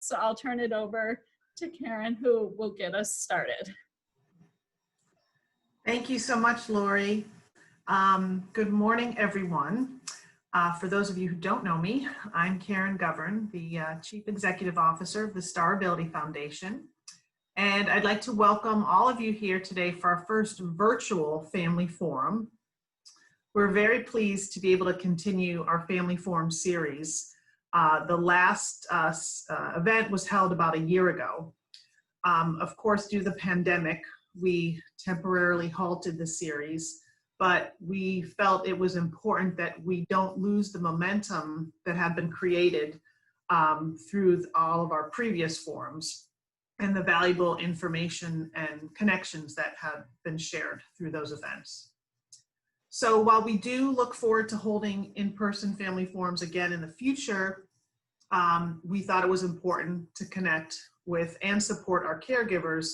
So I'll turn it over to Karen, who will get us started. Thank you so much, Lori. Good morning, everyone. For those of you who don't know me, I'm Karen Govern, the Chief Executive Officer of the Star Ability Foundation. And I'd like to welcome all of you here today for our first virtual family forum. We're very pleased to be able to continue our family forum series. The last event was held about a year ago. Of course, due to the pandemic, we temporarily halted the series, but we felt it was important that we don't lose the momentum that had been created through all of our previous forums and the valuable information and connections that have been shared through those events. So while we do look forward to holding in-person family forums again in the future, we thought it was important to connect with and support our caregivers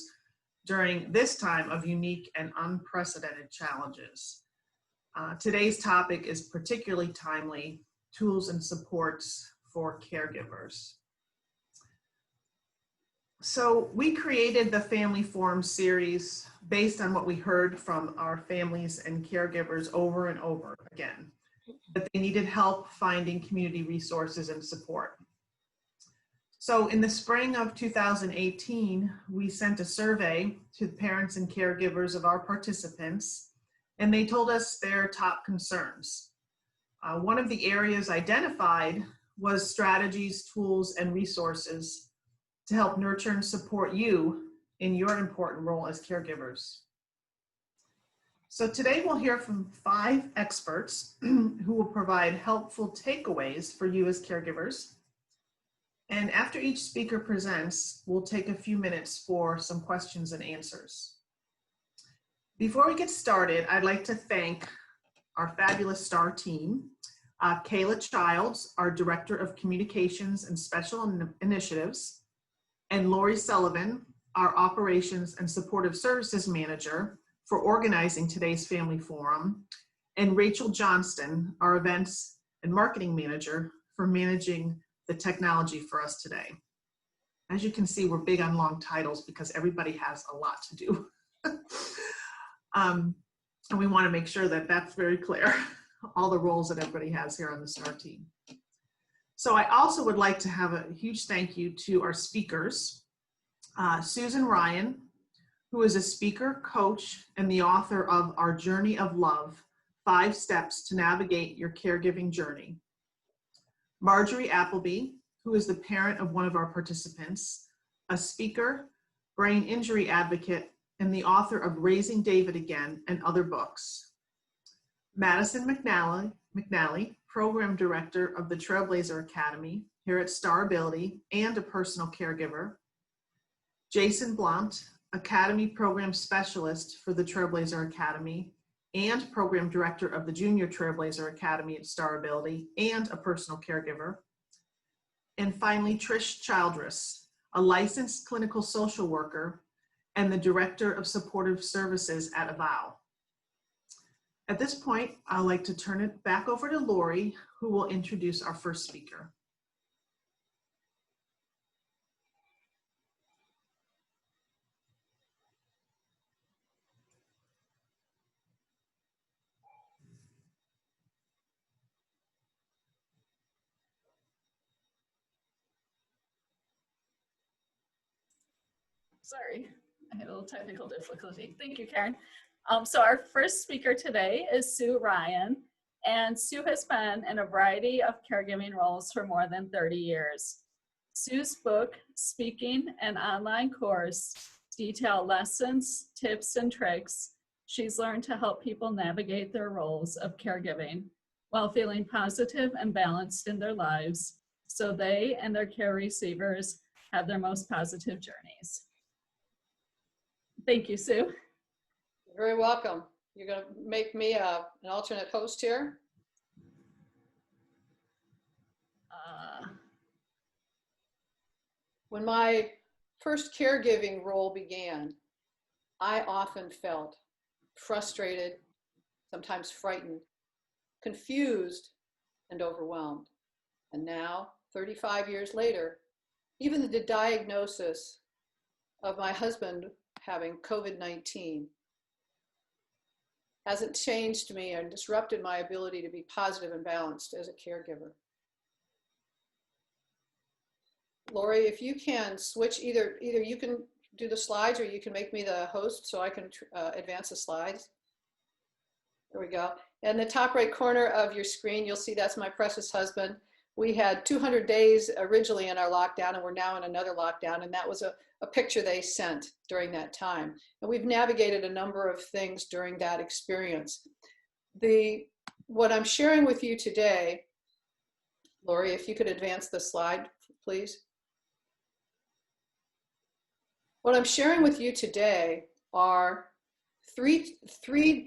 during this time of unique and unprecedented challenges. Today's topic is particularly timely: tools and supports for caregivers. So we created the Family Forum series based on what we heard from our families and caregivers over and over again, that they needed help finding community resources and support. So in the spring of 2018, we sent a survey to the parents and caregivers of our participants, and they told us their top concerns. One of the areas identified was strategies, tools, and resources to help nurture and support you in your important role as caregivers. So today we'll hear from 5 experts who will provide helpful takeaways for you as caregivers. And after each speaker presents, we'll take a few minutes for some questions and answers. Before we get started, I'd like to thank our fabulous STAR team, Kayla Childs, our Director of Communications and Special Initiatives, and Lori Sullivan, our Operations and Supportive Services Manager, for organizing today's Family Forum, and Rachel Johnston, our Events and Marketing Manager, for managing the technology for us today. As you can see, we're big on long titles because everybody has a lot to do. And we want to make sure that that's very clear, all the roles that everybody has here on the STAR team. So I also would like to have a huge thank you to our speakers, Susan Ryan, who is a speaker, coach, and the author of Our Journey of Love, 5 Steps to Navigate Your Caregiving Journey. Marjorie Appleby, who is the parent of one of our participants, a speaker, brain injury advocate, and the author of Raising David Again and other books. Madison McDonald, Program Director of the Trailblazer Academy here at Star Ability and a personal caregiver. Jason Blount, Academy Program Specialist for the Trailblazer Academy and Program Director of the Junior Trailblazer Academy at Star Ability and a personal caregiver. And finally, Trish Childress, a licensed clinical social worker and the Director of Supportive Services at Avow. At this point, I'd like to turn it back over to Lori, who will introduce our first speaker. Sorry, I had a little technical difficulty. Thank you, Karen. So our first speaker today is Sue Ryan, and Sue has been in a variety of caregiving roles for more than 30 years. Sue's book, speaking, and online course detail lessons, tips, and tricks she's learned to help people navigate their roles of caregiving while feeling positive and balanced in their lives so they and their care receivers have their most positive journeys. Thank you, Sue. You're very welcome. You're going to make me an alternate host here? When my first caregiving role began, I often felt frustrated, sometimes frightened, confused, and overwhelmed. And now, 35 years later, even the diagnosis of my husband having COVID-19 hasn't changed me and disrupted my ability to be positive and balanced as a caregiver. Lori, if you can switch, either you can do the slides or you can make me the host so I can advance the slides. There we go. In the top right corner of your screen, you'll see that's my precious husband. We had 200 days originally in our lockdown, and we're now in another lockdown, and that was a picture they sent during that time. And we've navigated a number of things during that experience. What I'm sharing with you today, Lori, if you could advance the slide, please. What I'm sharing with you today are three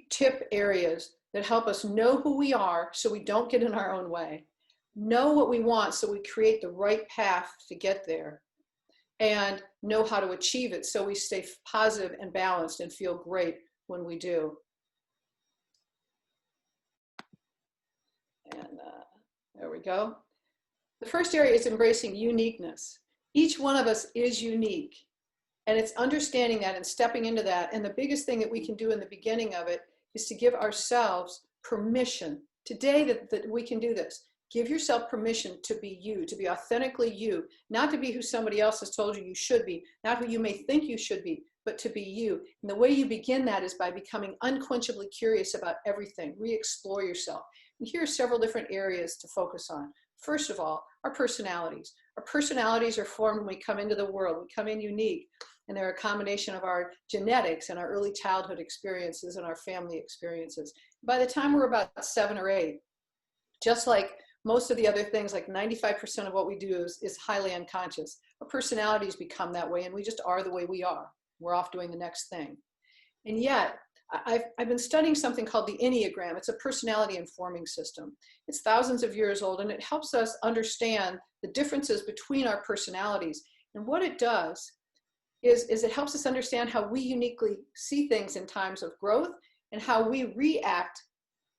tip areas that help us know who we are so we don't get in our own way, know what we want so we create the right path to get there, and know how to achieve it so we stay positive and balanced and feel great when we do. And there we go. The first area is embracing uniqueness. Each one of us is unique. And it's understanding that and stepping into that. And the biggest thing that we can do in the beginning of it is to give ourselves permission. Today that we can do this. Give yourself permission to be you, to be authentically you, not to be who somebody else has told you you should be, not who you may think you should be, but to be you. And the way you begin that is by becoming unquenchably curious about everything. Re-explore yourself. And here are several different areas to focus on. First of all, our personalities. Our personalities are formed when we come into the world. We come in unique. And they're a combination of our genetics and our early childhood experiences and our family experiences. By the time we're about 7 or 8, just like most of the other things, like 95% of what we do is highly unconscious. Our personalities become that way, and we just are the way we are. We're off doing the next thing. And yet, I've been studying something called the Enneagram. It's a personality informing system. It's thousands of years old, and it helps us understand the differences between our personalities. And what it does is it helps us understand how we uniquely see things in times of growth and how we react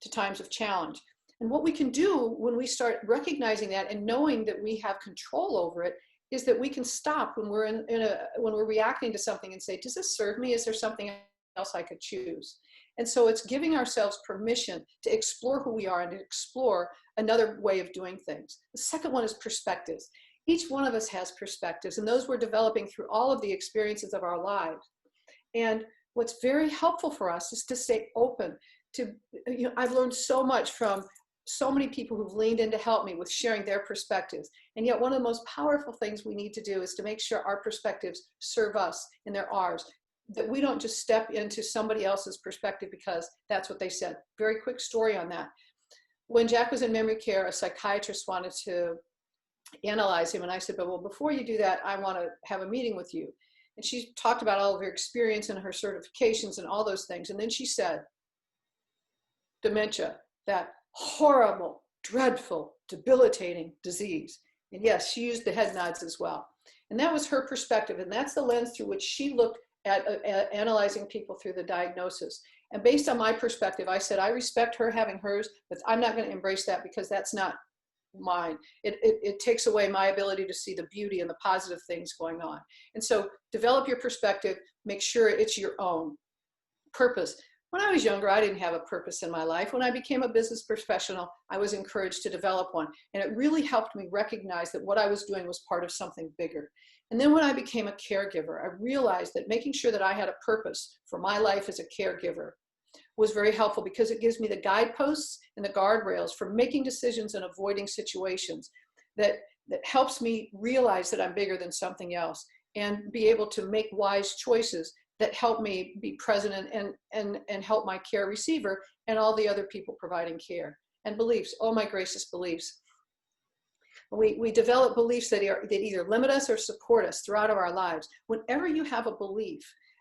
to times of challenge. And what we can do when we start recognizing that and knowing that we have control over it is that we can stop when we're when we're reacting to something and say, does this serve me? Is there something else I could choose? And so it's giving ourselves permission to explore who we are and to explore another way of doing things. The second one is perspectives. Each one of us has perspectives, and those we're developing through all of the experiences of our lives. And what's very helpful for us is to stay open to, I've learned so much from so many people who've leaned in to help me with sharing their perspectives. And yet one of the most powerful things we need to do is to make sure our perspectives serve us and they're ours, that we don't just step into somebody else's perspective because that's what they said. Very quick story on that. When Jack was in memory care, a psychiatrist wanted to analyze him, and I said, but well, before you do that, I want to have a meeting with you. And she talked about all of her experience and her certifications and all those things. And then she said, dementia, that horrible, dreadful, debilitating disease. And yes, she used the head nods as well. And that was her perspective. And that's the lens through which she looked at analyzing people through the diagnosis. And based on my perspective, I said, I respect her having hers, but I'm not going to embrace that because that's not mine. It takes away my ability to see the beauty and the positive things going on. And so develop your perspective, make sure it's your own. Purpose. When I was younger, I didn't have a purpose in my life. When I became a business professional, I was encouraged to develop one. And it really helped me recognize that what I was doing was part of something bigger. And then when I became a caregiver, I realized that making sure that I had a purpose for my life as a caregiver was very helpful because it gives me the guideposts and the guardrails for making decisions and avoiding situations that helps me realize that I'm bigger than something else and be able to make wise choices that help me be present and help my care receiver and all the other people providing care. And beliefs, oh my gracious beliefs. We develop beliefs that either limit us or support us throughout our lives. Whenever you have a belief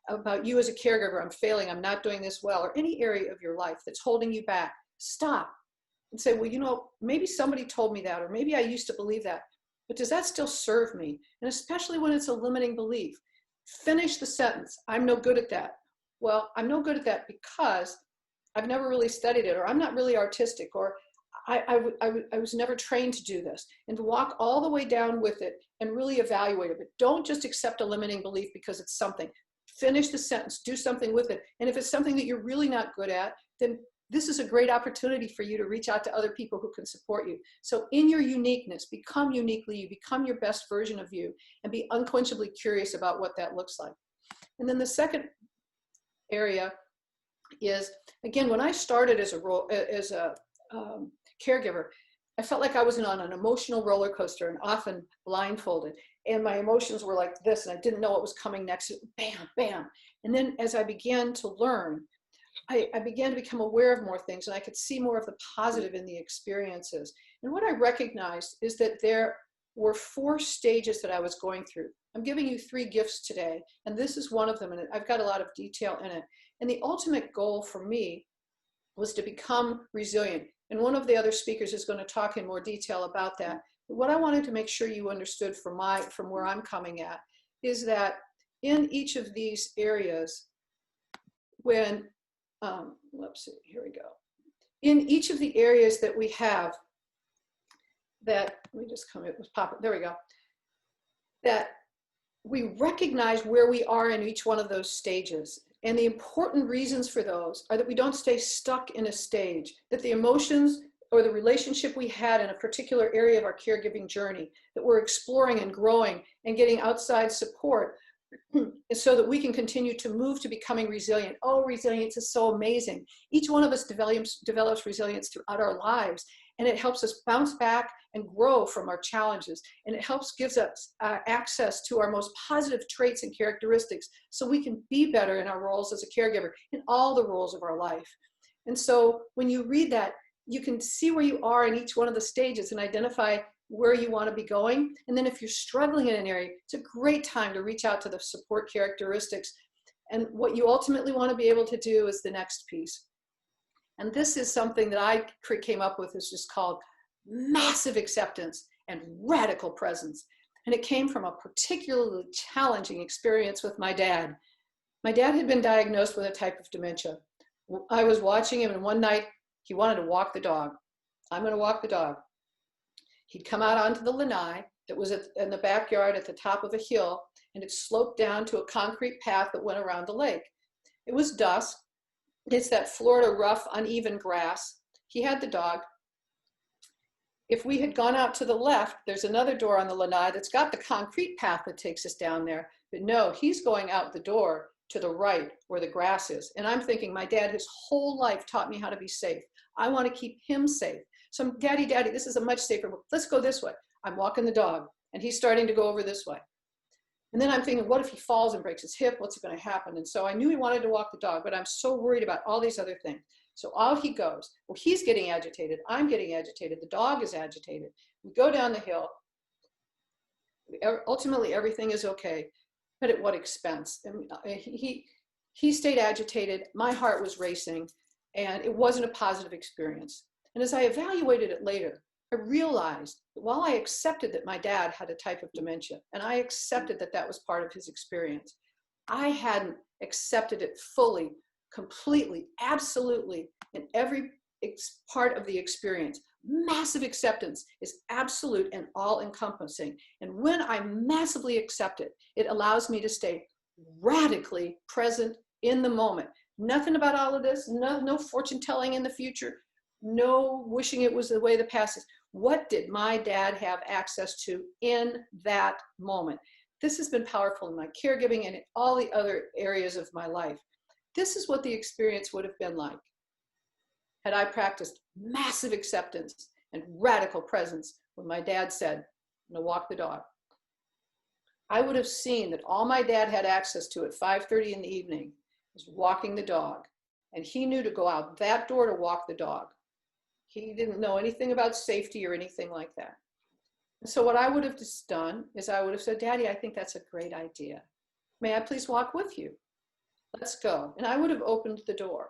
about you as a caregiver, I'm failing, I'm not doing this well, or any area of your life that's holding you back, stop and say, well, maybe somebody told me that, or maybe I used to believe that, but does that still serve me? And especially when it's a limiting belief, finish the sentence. I'm no good at that. Well, I'm no good at that because I've never really studied it, or I'm not really artistic, or I was never trained to do this, and to walk all the way down with it and really evaluate it. But don't just accept a limiting belief because it's something. Finish the sentence, do something with it. And if it's something that you're really not good at, then this is a great opportunity for you to reach out to other people who can support you. So in your uniqueness, become uniquely you, become your best version of you, and be unquenchably curious about what that looks like. And then the second area is, again, when I started as a caregiver, I felt like I was on an emotional roller coaster and often blindfolded. And my emotions were like this, and I didn't know what was coming next. Bam, bam. And then as I began to learn, I began to become aware of more things, and I could see more of the positive in the experiences. And what I recognized is that there were 4 stages that I was going through. I'm giving you 3 gifts today, and this is one of them, and I've got a lot of detail in it. And the ultimate goal for me was to become resilient. And one of the other speakers is going to talk in more detail about that. But what I wanted to make sure you understood from where I'm coming at is that in each of these areas, when, let's see, here we go. In each of the areas that we have, that, let me just come, it was popping, there we go. That we recognize where we are in each one of those stages. And the important reasons for those are that we don't stay stuck in a stage, that the emotions or the relationship we had in a particular area of our caregiving journey, that we're exploring and growing and getting outside support so that we can continue to move to becoming resilient. Oh, resilience is so amazing. Each one of us develops resilience throughout our lives, and it helps us bounce back and grow from our challenges. And it gives us access to our most positive traits and characteristics so we can be better in our roles as a caregiver, in all the roles of our life. And so when you read that, you can see where you are in each one of the stages and identify where you want to be going. And then if you're struggling in an area, it's a great time to reach out to the support characteristics. And what you ultimately want to be able to do is the next piece. And this is something that I came up with. It's just called massive acceptance and radical presence. And it came from a particularly challenging experience with my dad. My dad had been diagnosed with a type of dementia. I was watching him, and one night he wanted to walk the dog. I'm going to walk the dog. He'd come out onto the lanai that was in the backyard at the top of a hill, and it sloped down to a concrete path that went around the lake. It was dusk. It's that Florida rough, uneven grass. He had the dog. If we had gone out to the left, there's another door on the lanai that's got the concrete path that takes us down there. But no, he's going out the door to the right where the grass is. And I'm thinking, my dad his whole life taught me how to be safe. I want to keep him safe. So I'm, Daddy, this is a much safer, let's go this way. I'm walking the dog, and he's starting to go over this way. And then I'm thinking, what if he falls and breaks his hip? What's going to happen? And so I knew he wanted to walk the dog, but I'm so worried about all these other things. So out he goes. Well, he's getting agitated. I'm getting agitated. The dog is agitated. We go down the hill. Ultimately, everything is okay, but at what expense? And he stayed agitated. My heart was racing, and it wasn't a positive experience. And as I evaluated it later, I realized that while I accepted that my dad had a type of dementia, and I accepted that that was part of his experience, I hadn't accepted it fully, completely, absolutely, in every part of the experience. Massive acceptance is absolute and all-encompassing. And when I massively accept it, it allows me to stay radically present in the moment. Nothing about all of this, no fortune telling in the future, no wishing it was the way the past is. What did my dad have access to in that moment? This has been powerful in my caregiving and in all the other areas of my life. This is what the experience would have been like had I practiced massive acceptance and radical presence when my dad said, I'm gonna walk the dog. I would have seen that all my dad had access to at 5:30 in the evening was walking the dog. And he knew to go out that door to walk the dog. He didn't know anything about safety or anything like that. And so what I would have just done is I would have said, Daddy, I think that's a great idea. May I please walk with you? Let's go. And I would have opened the door,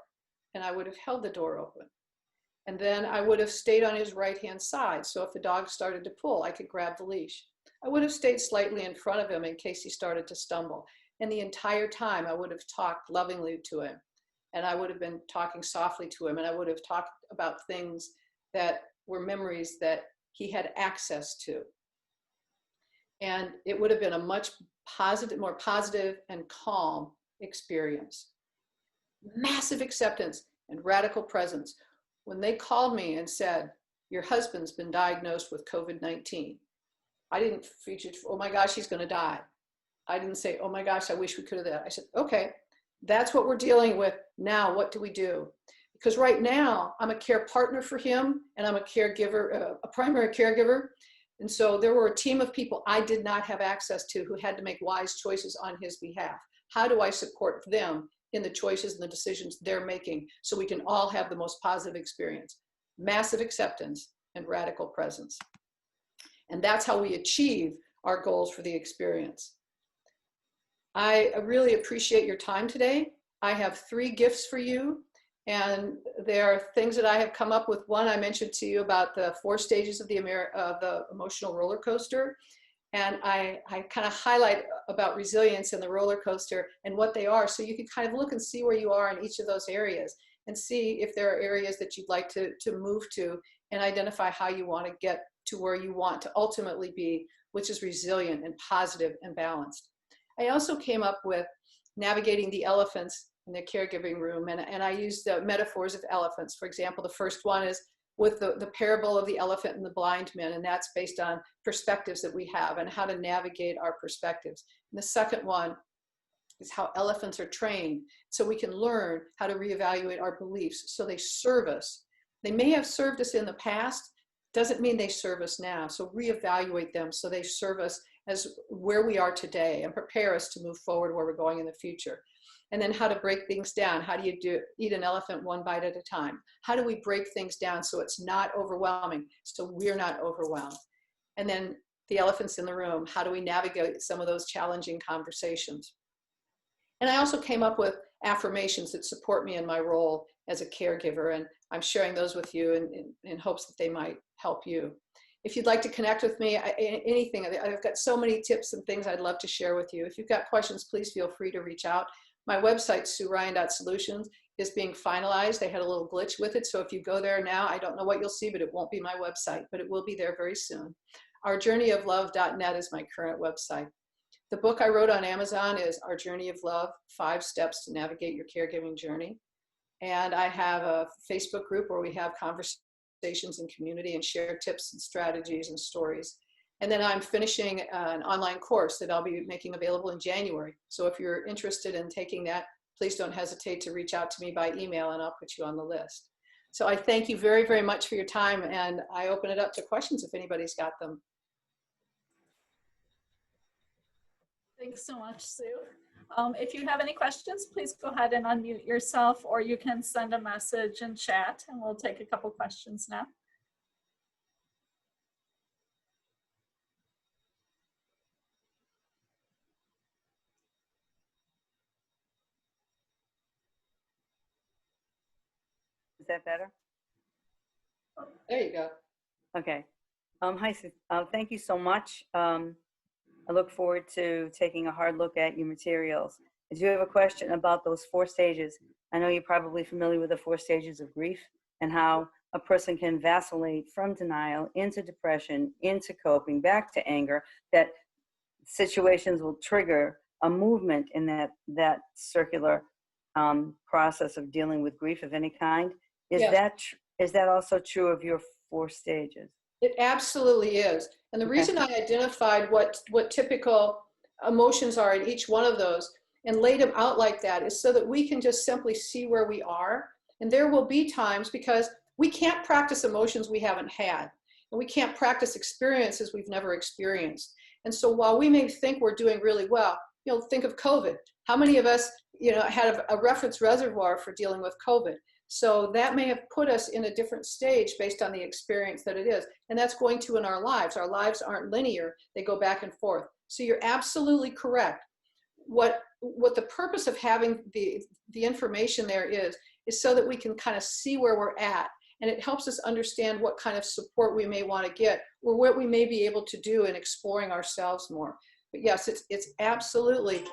and I would have held the door open. And then I would have stayed on his right-hand side. So if the dog started to pull, I could grab the leash. I would have stayed slightly in front of him in case he started to stumble. And the entire time I would have talked lovingly to him. And I would have been talking softly to him, and I would have talked about things that were memories that he had access to. And it would have been a much more positive and calm experience. Massive acceptance and radical presence. When they called me and said, your husband's been diagnosed with COVID-19, I didn't feature, oh my gosh, he's going to die. I didn't say, oh my gosh, I wish we could have that. I said, okay, that's what we're dealing with now. What do we do? Because right now I'm a care partner for him, and I'm a caregiver, a primary caregiver. And so there were a team of people I did not have access to who had to make wise choices on his behalf. How do I support them in the choices and the decisions they're making so we can all have the most positive experience? Massive acceptance and radical presence. And that's how we achieve our goals for the experience. I really appreciate your time today. I have 3 gifts for you, and there are things that I have come up with. One, I mentioned to you about the 4 stages of the emotional roller coaster. And I kind of highlight about resilience and the roller coaster and what they are, so you can kind of look and see where you are in each of those areas and see if there are areas that you'd like to move to, and identify how you want to get to where you want to ultimately be, which is resilient and positive and balanced. I also came up with navigating the elephants in the caregiving room, and I used the metaphors of elephants. For example, the first one is with the parable of the elephant and the blind man, and that's based on perspectives that we have and how to navigate our perspectives. And the second one is how elephants are trained, so we can learn how to reevaluate our beliefs so they serve us. They may have served us in the past, doesn't mean they serve us now. So reevaluate them so they serve us as where we are today and prepare us to move forward where we're going in the future. And then how to break things down. How do you eat an elephant one bite at a time? How do we break things down so it's not overwhelming, so we're not overwhelmed? And then the elephants in the room. How do we navigate some of those challenging conversations? And I also came up with affirmations that support me in my role as a caregiver, and I'm sharing those with you in hopes that they might help you. If you'd like to connect with me, anything, I've got so many tips and things I'd love to share with you. If you've got questions, please feel free to reach out. My website, SueRyan.Solutions, is being finalized. They had a little glitch with it, so if you go there now, I don't know what you'll see, but it won't be my website, but it will be there very soon. OurJourneyOfLove.net is my current website. The book I wrote on Amazon is Our Journey of Love, 5 Steps to Navigate Your Caregiving Journey. And I have a Facebook group where we have conversations in community and share tips and strategies and stories. And then I'm finishing an online course that I'll be making available in January. So if you're interested in taking that, please don't hesitate to reach out to me by email, and I'll put you on the list. So I thank you very, very much for your time, and I open it up to questions if anybody's got them. Thanks so much, Sue. If you have any questions, please go ahead and unmute yourself, or you can send a message in chat, and we'll take a couple questions now. Is that better? There you go. Okay. Hi, Sue. Thank you so much. I look forward to taking a hard look at your materials. I do have a question about those 4 stages. I know you're probably familiar with the 4 stages of grief and how a person can vacillate from denial into depression, into coping, back to anger, that situations will trigger a movement in that circular process of dealing with grief of any kind. Is that also true of your 4 stages? It absolutely is. And the reason I identified what typical emotions are in each one of those and laid them out like that is so that we can just simply see where we are. And there will be times, because we can't practice emotions we haven't had, and we can't practice experiences we've never experienced. And so while we may think we're doing really well, think of COVID. How many of us, had a reference reservoir for dealing with COVID? So that may have put us in a different stage based on the experience that it is. And that's going to in our lives. Our lives aren't linear. They go back and forth. So you're absolutely correct. What the purpose of having the information there is so that we can kind of see where we're at. And it helps us understand what kind of support we may want to get, or what we may be able to do in exploring ourselves more. But yes, it's absolutely.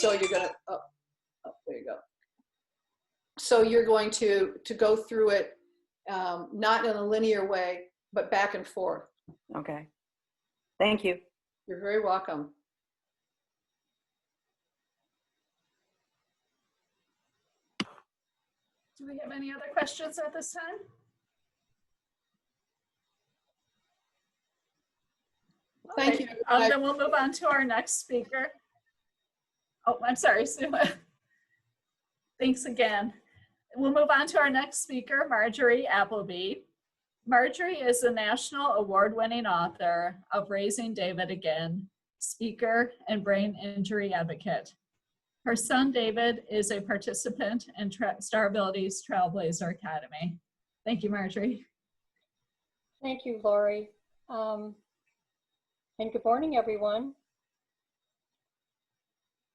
So you're going to, there you go. So you're going to go through it not in a linear way, but back and forth. Okay. Thank you. You're very welcome. Do we have any other questions at this time? Thank Okay, you. then we'll move on to our next speaker. Oh, I'm sorry, Sue. Thanks again. We'll move on to our next speaker, Marjorie Appleby. Marjorie is a national award-winning author of Raising David Again, speaker, and brain injury advocate. Her son, David, is a participant in Starability's Trailblazer Academy. Thank you, Marjorie. Thank you, Lori. And good morning, everyone.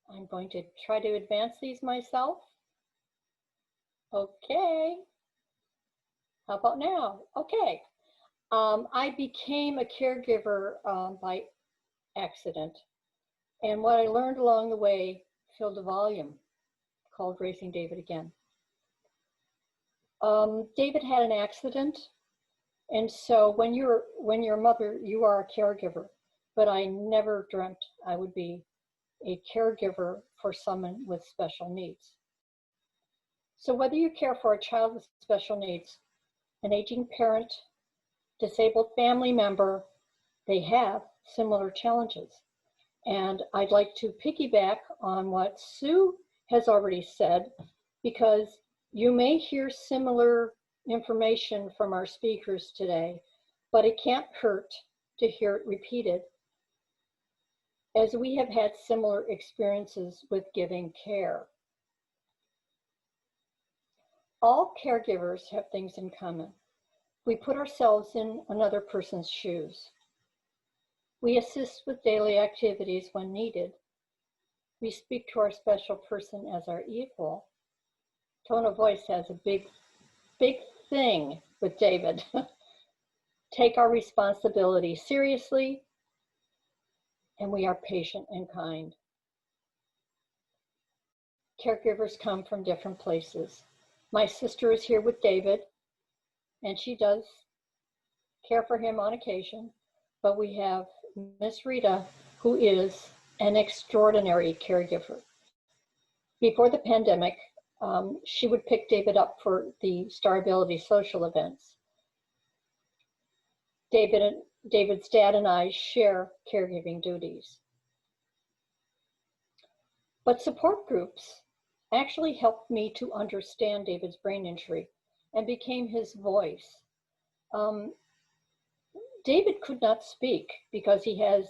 I'm going to try to advance these myself. Okay. How about now? Okay. I became a caregiver by accident. And what I learned along the way filled a volume called Raising David Again. David had an accident. And so when you're a mother, you are a caregiver. But I never dreamt I would be a caregiver for someone with special needs. So whether you care for a child with special needs, an aging parent, disabled family member, they have similar challenges. And I'd like to piggyback on what Sue has already said, because you may hear similar information from our speakers today, but it can't hurt to hear it repeated, as we have had similar experiences with giving care. All caregivers have things in common. We put ourselves in another person's shoes. We assist with daily activities when needed. We speak to our special person as our equal. Tone of voice has a big thing with David. Take our responsibility seriously, and we are patient and kind. Caregivers come from different places. My sister is here with David, and she does care for him on occasion, but we have Miss Rita, who is an extraordinary caregiver. Before the pandemic, she would pick David up for the Starability social events. David's dad and I share caregiving duties. But support groups actually helped me to understand David's brain injury and became his voice. David could not speak because he has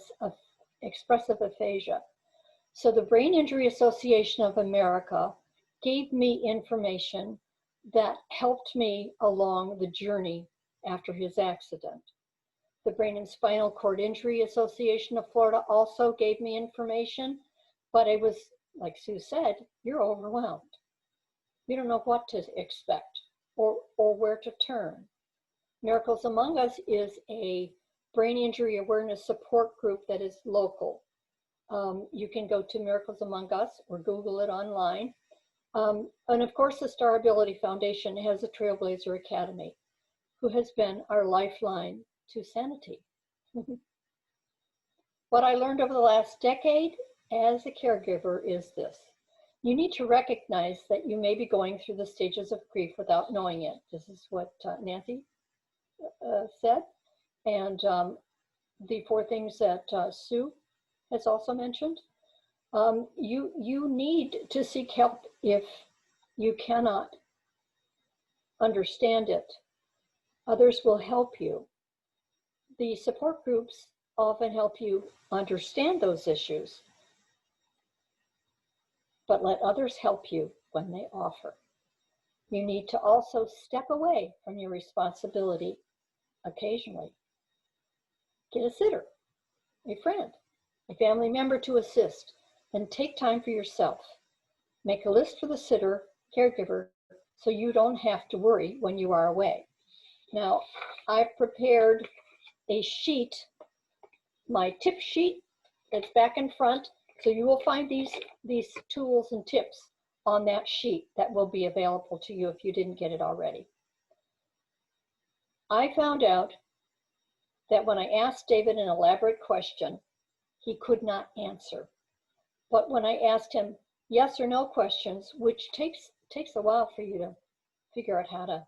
expressive aphasia. So the Brain Injury Association of America gave me information that helped me along the journey after his accident. The Brain and Spinal Cord Injury Association of Florida also gave me information, but it was, like Sue said, you're overwhelmed. You don't know what to expect or where to turn. Miracles Among Us is a brain injury awareness support group that is local. You can go to Miracles Among Us or Google it online. And of course, the Starability Foundation has a Trailblazer Academy, who has been our lifeline to sanity. What I learned over the last decade as a caregiver is this. You need to recognize that you may be going through the stages of grief without knowing it. This is what Nancy said. And the 4 things that Sue has also mentioned. You need to seek help if you cannot understand it. Others will help you. The support groups often help you understand those issues, but let others help you when they offer. You need to also step away from your responsibility occasionally. Get a sitter, a friend, a family member to assist, and take time for yourself. Make a list for the sitter, caregiver, so you don't have to worry when you are away. Now, I've prepared a sheet, my tip sheet that's back and front, so you will find these tools and tips on that sheet that will be available to you if you didn't get it already. I found out that when I asked David an elaborate question, he could not answer. But when I asked him yes or no questions, which takes a while for you to figure out how to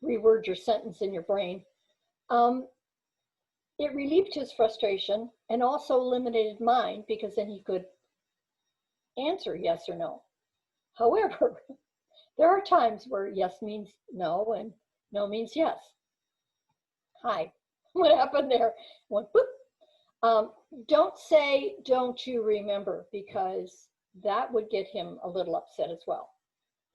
reword your sentence in your brain, it relieved his frustration and also eliminated mine, because then he could answer yes or no. However, there are times where yes means no and no means yes. Hi, what happened there? Went boop. Don't say, don't you remember, because that would get him a little upset as well.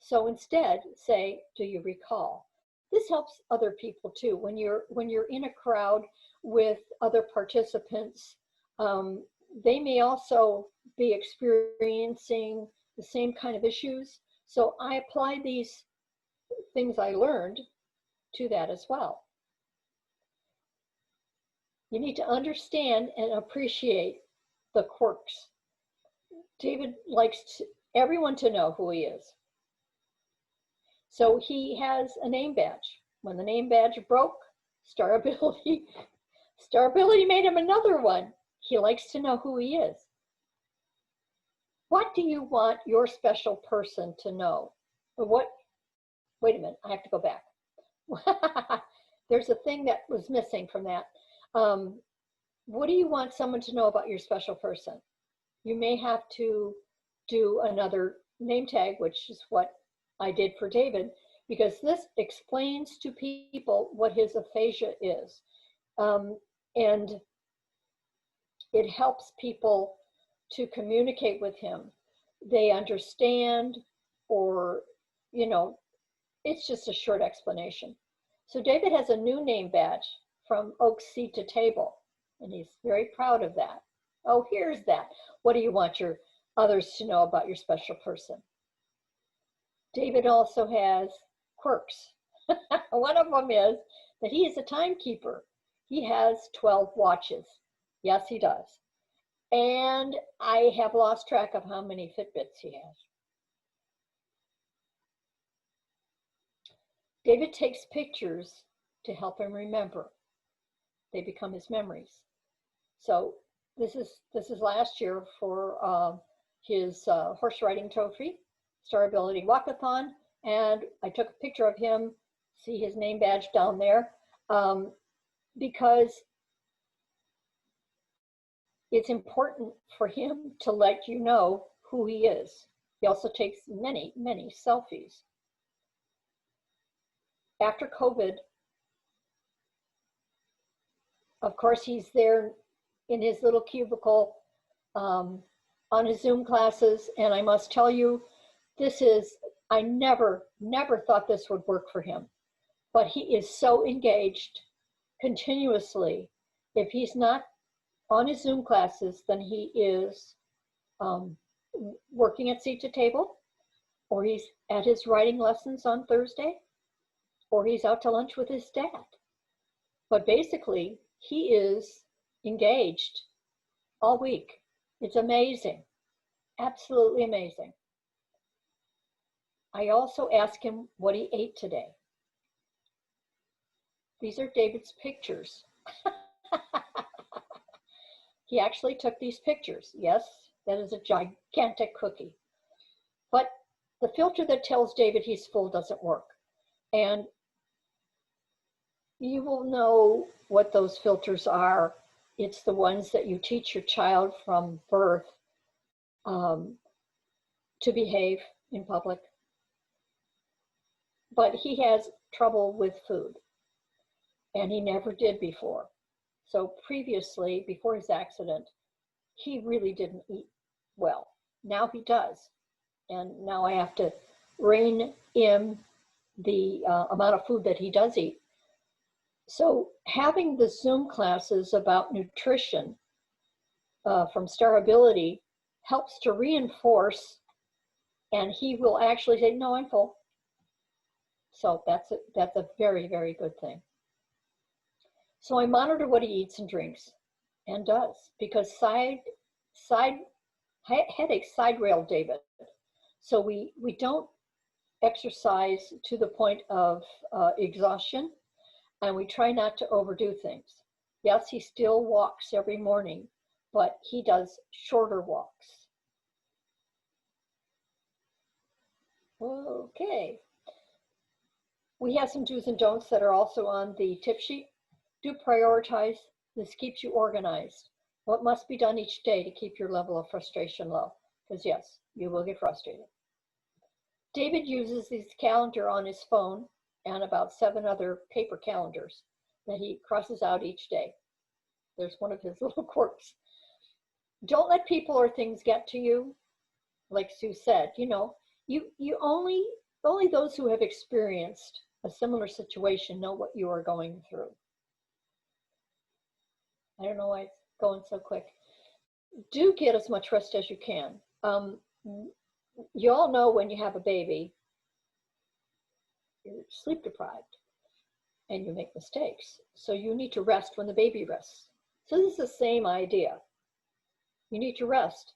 So instead, say, do you recall? This helps other people too. When you're in a crowd with other participants, they may also be experiencing the same kind of issues. So I apply these things I learned to that as well. You need to understand and appreciate the quirks. David likes everyone to know who he is. So he has a name badge. When the name badge broke, Starability made him another one. He likes to know who he is. What do you want your special person to know? Wait a minute, I have to go back. There's a thing that was missing from that. What do you want someone to know about your special person? You may have to do another name tag, which is what I did for David, because this explains to people what his aphasia is. And it helps people to communicate with him. They understand, or, it's just a short explanation. So David has a new name badge from Oak Seat to Table, and he's very proud of that. Oh, here's that. What do you want your others to know about your special person? David also has quirks. One of them is that he is a timekeeper. He has 12 watches. Yes, he does. And I have lost track of how many Fitbits he has. David takes pictures to help him remember. They become his memories. So this is last year for his horse riding trophy, Starability Walkathon, and I took a picture of him. See his name badge down there, because it's important for him to let you know who he is. He also takes many, many selfies. After COVID, of course, he's there in his little cubicle on his Zoom classes, and I must tell you, I never thought this would work for him, but he is so engaged continuously. If he's not on his Zoom classes, then he is working at Seat to Table, or he's at his writing lessons on Thursday, or he's out to lunch with his dad. But basically, he is engaged all week. It's amazing, absolutely amazing. I also asked him what he ate today. These are David's pictures. He actually took these pictures. Yes, that is a gigantic cookie. But the filter that tells David he's full doesn't work. And you will know what those filters are. It's the ones that you teach your child from birth to behave in public. But he has trouble with food, and he never did before. So previously, before his accident, he really didn't eat well. Now he does. And now I have to rein in the amount of food that he does eat. So having the Zoom classes about nutrition from Starability helps to reinforce, and he will actually say, no, I'm full. So that's a very, very good thing. So I monitor what he eats and drinks, and does, because headaches side rail David. So we don't exercise to the point of exhaustion. and we try not to overdo things. Yes, he still walks every morning, but he does shorter walks. Okay. We have some do's and don'ts that are also on the tip sheet. Do prioritize. This keeps you organized. What must be done each day to keep your level of frustration low? Because yes, you will get frustrated. David uses his calendar on his phone and about 7 other paper calendars that he crosses out each day. There's one of his little quirks. Don't let people or things get to you. Like Sue said, you know, you only those who have experienced a similar situation know what you are going through. I don't know why it's going so quick. Do get as much rest as you can. You all know when you have a baby, you're sleep deprived and you make mistakes. So you need to rest when the baby rests. So this is the same idea. You need to rest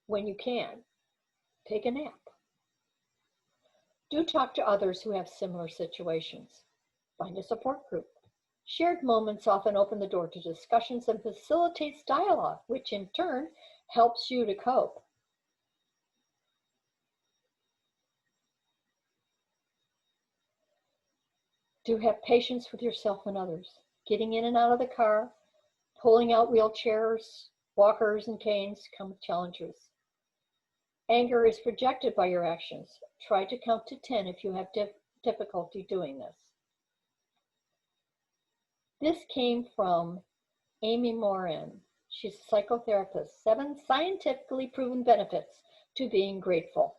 when you can. Take a nap. Do talk to others who have similar situations. Find a support group. Shared moments often open the door to discussions and facilitates dialogue, which in turn helps you to cope. Do have patience with yourself and others. Getting in and out of the car, pulling out wheelchairs, walkers, and canes come with challenges. Anger is projected by your actions. Try to count to 10 if you have difficulty doing this. This came from Amy Morin. She's a psychotherapist. 7 scientifically proven benefits to being grateful.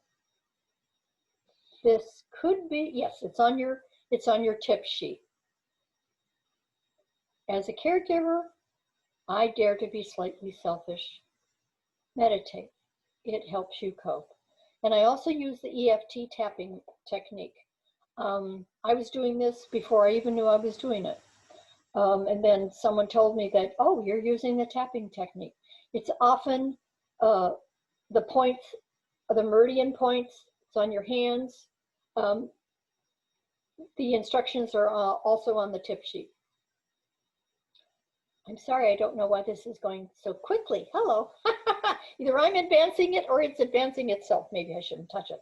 This could be, yes, it's on your tip sheet. As a caregiver, I dare to be slightly selfish. Meditate. It helps you cope. And I also use the EFT tapping technique. I was doing this before I even knew I was doing it. And then someone told me that, oh, you're using the tapping technique. It's often the points, the meridian points, it's on your hands. The instructions are also on the tip sheet. I'm sorry, I don't know why this is going so quickly. Hello. Either I'm advancing it or it's advancing itself. Maybe I shouldn't touch it.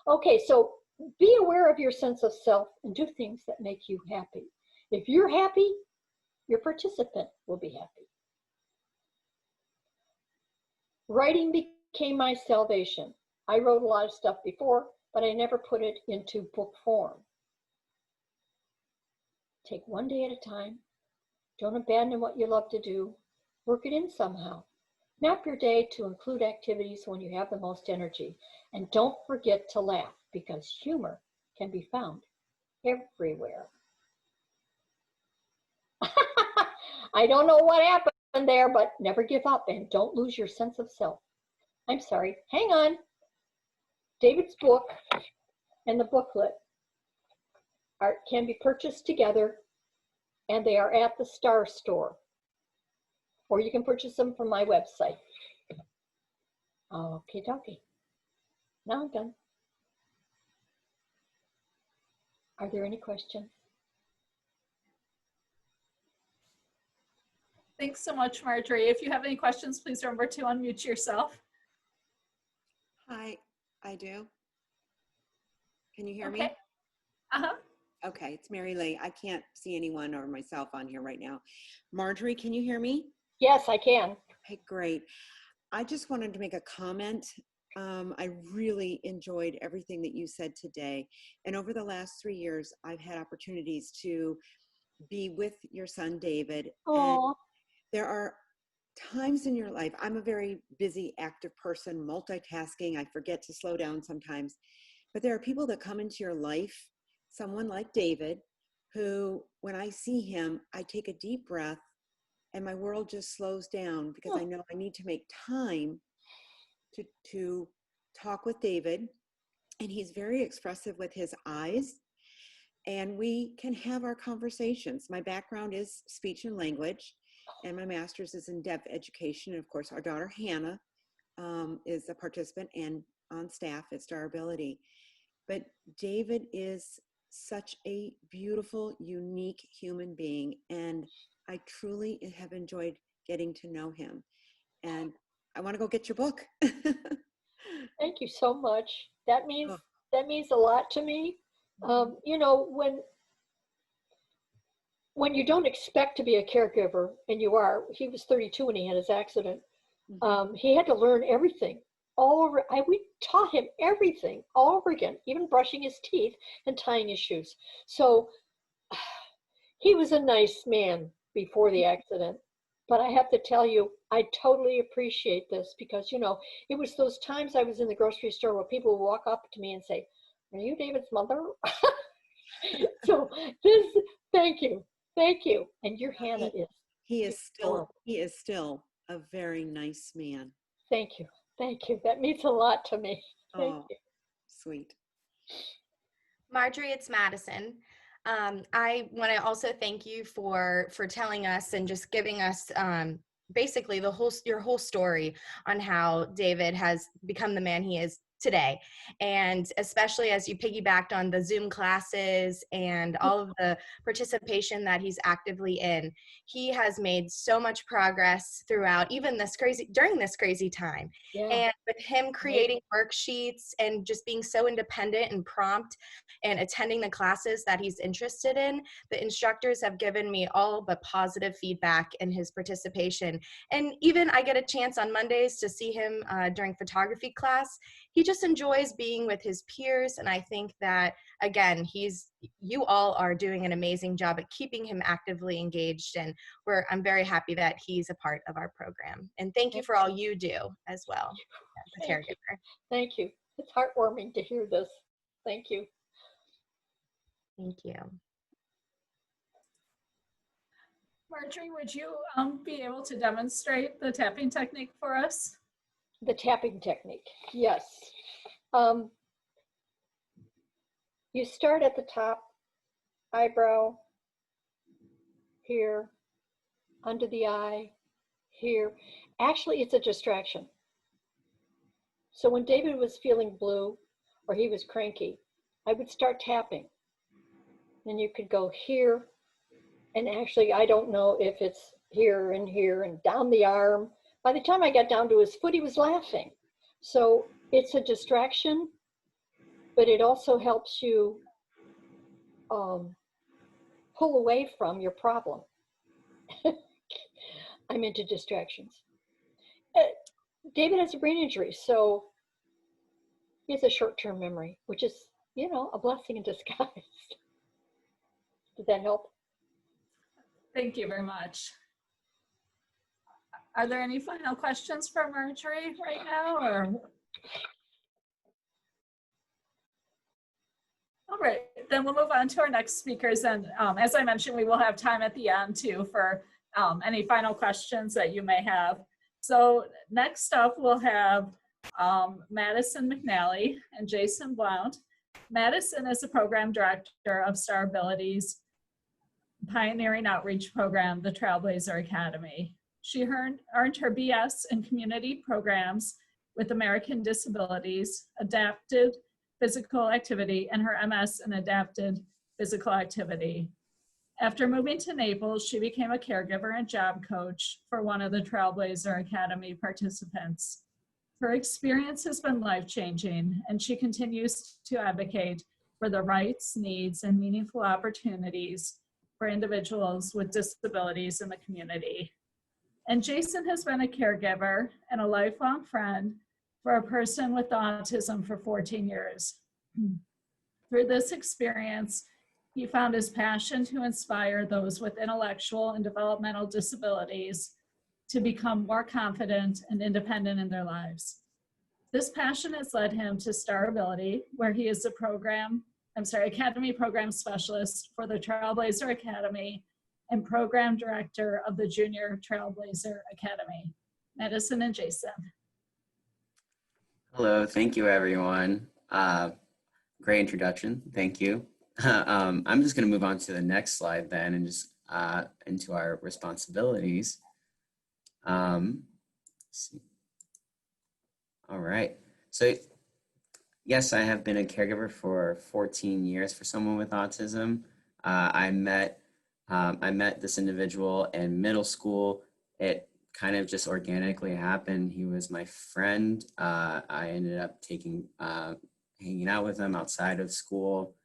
Okay, so be aware of your sense of self and do things that make you happy. If you're happy, your participant will be happy. Writing became my salvation. I wrote a lot of stuff before, but I never put it into book form. Take one day at a time. Don't abandon what you love to do. Work it in somehow. Map your day to include activities when you have the most energy. And don't forget to laugh, because humor can be found everywhere. I don't know what happened there, but never give up and don't lose your sense of self. I'm sorry, hang on. David's book and the booklet can be purchased together, and they are at the Star Store. Or you can purchase them from my website. Okay, dokie. Now I'm done. Are there any questions? Thanks so much, Marjorie. If you have any questions, please remember to unmute yourself. Hi, I do. Can you hear Okay. me? Uh-huh. Okay, it's Mary Lee. I can't see anyone or myself on here right now. Marjorie, can you hear me? Yes, I can. Okay, great. I just wanted to make a comment. I really enjoyed everything that you said today. And over the last 3 years, I've had opportunities to be with your son, David. Oh. And there are times in your life, I'm a very busy, active person, multitasking. I forget to slow down sometimes. But there are people that come into your life, someone like David, who, when I see him, I take a deep breath and my world just slows down, because I know I need to make time to talk with David. And he's very expressive with his eyes, and we can have our conversations. My background is speech and language, and my master's is in deaf education. And of course, our daughter Hannah is a participant and on staff at Star Ability. But David is such a beautiful, unique human being. And I truly have enjoyed getting to know him. And I want to go get your book. Thank you so much. That means Oh. a lot to me. You know, when you don't expect to be a caregiver, and you are, he was 32 when he had his accident. He had to learn everything all over. We taught him everything all over again, even brushing his teeth and tying his shoes. So he was a nice man before the accident. But I have to tell you, I totally appreciate this because, you know, it was those times I was in the grocery store where people would walk up to me and say, "Are you David's mother?" So this, thank you. Thank you. And your Hannah is. He is still a very nice man. Thank you. Thank you. That means a lot to me. Thank you. Sweet. Marjorie, it's Madison. I want to also thank you for telling us and just giving us basically your whole story on how David has become the man he is today. And especially as you piggybacked on the Zoom classes and all of the participation that he's actively in, he has made so much progress throughout during this crazy time. Yeah. And with him creating worksheets and just being so independent and prompt and attending the classes that he's interested in, the instructors have given me all but positive feedback in his participation. And even I get a chance on Mondays to see him during photography class. He just enjoys being with his peers, and I think that, again, you all are doing an amazing job at keeping him actively engaged, and I'm very happy that he's a part of our program. And thank you for all you do as well as a caregiver. Thank you. It's heartwarming to hear this. Thank you. Thank you. Marjorie, would you be able to demonstrate the tapping technique for us? The tapping technique, yes. You start at the top, eyebrow, here, under the eye, here. Actually, it's a distraction. So when David was feeling blue or he was cranky, I would start tapping. Then you could go here, and actually, I don't know if it's here and down the arm. By the time I got down to his foot, he was laughing. So it's a distraction, but it also helps you pull away from your problem. I'm into distractions. David has a brain injury, so he has a short-term memory, which is, you know, a blessing in disguise. Did that help? Thank you very much. Are there any final questions for Marjorie right now, or? All right, then we'll move on to our next speakers. And as I mentioned, we will have time at the end too for any final questions that you may have. So next up, we'll have Madison McDonald and Jason Blount. Madison is the program director of Star Ability's pioneering outreach program, the Trailblazer Academy. She earned her BS in community programs with American Disabilities, adapted physical activity, and her MS in adapted physical activity. After moving to Naples, she became a caregiver and job coach for one of the Trailblazer Academy participants. Her experience has been life-changing, and she continues to advocate for the rights, needs, and meaningful opportunities for individuals with disabilities in the community. And Jason has been a caregiver and a lifelong friend for a person with autism for 14 years. Through this experience, he found his passion to inspire those with intellectual and developmental disabilities to become more confident and independent in their lives. This passion has led him to Star Ability, where he is Academy Program Specialist for the Trailblazer Academy and Program Director of the Junior Trailblazer Academy. Madison and Jason. Hello, thank you everyone. Great introduction, thank you. I'm just gonna move on to the next slide then and just into our responsibilities. Let's see. All right, so Yes, I have been a caregiver for 14 years for someone with autism. I met this individual in middle school. It kind of just organically happened. He was my friend. I ended up hanging out with him outside of school,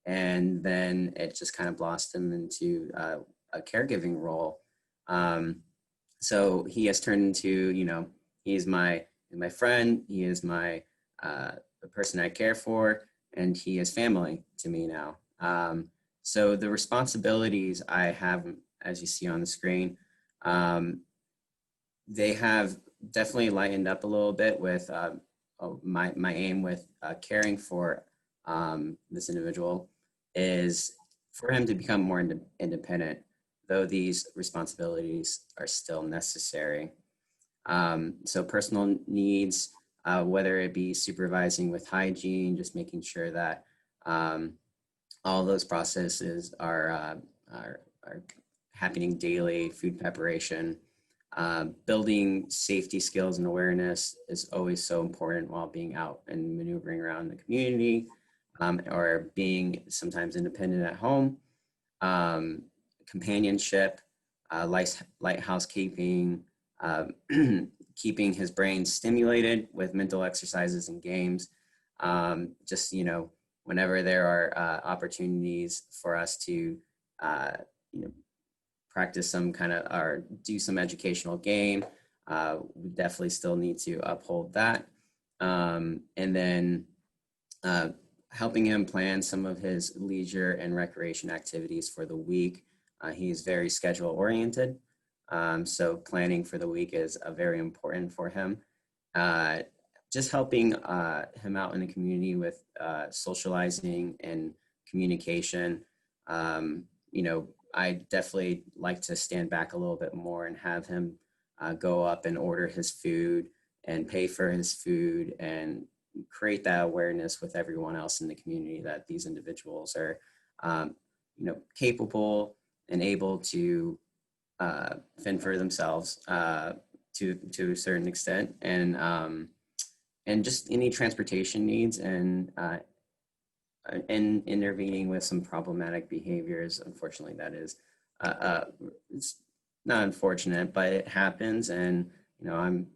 and then it just kind of blossomed into a caregiving role. So he has turned into, he's my friend. He is the person I care for, and he is family to me now. So the responsibilities I have, as you see on the screen, they have definitely lightened up a little bit with my aim with caring for this individual is for him to become more independent, though these responsibilities are still necessary. So personal needs, whether it be supervising with hygiene, just making sure that all those processes are happening daily, food preparation, building safety skills and awareness is always so important while being out and maneuvering around the community, or being sometimes independent at home. Companionship, light housekeeping, keeping his brain stimulated with mental exercises and games. Just, whenever there are opportunities for us to, practice some kind of, or do some educational game, we definitely still need to uphold that. And then helping him plan some of his leisure and recreation activities for the week. He's very schedule oriented. So planning for the week is very important for him. Just helping him out in the community with socializing and communication. I definitely like to stand back a little bit more and have him go up and order his food and pay for his food and create that awareness with everyone else in the community that these individuals are, capable and able to fend for themselves to a certain extent, and just any transportation needs and intervening with some problematic behaviors. Unfortunately, that is it's not unfortunate, but it happens, and I'm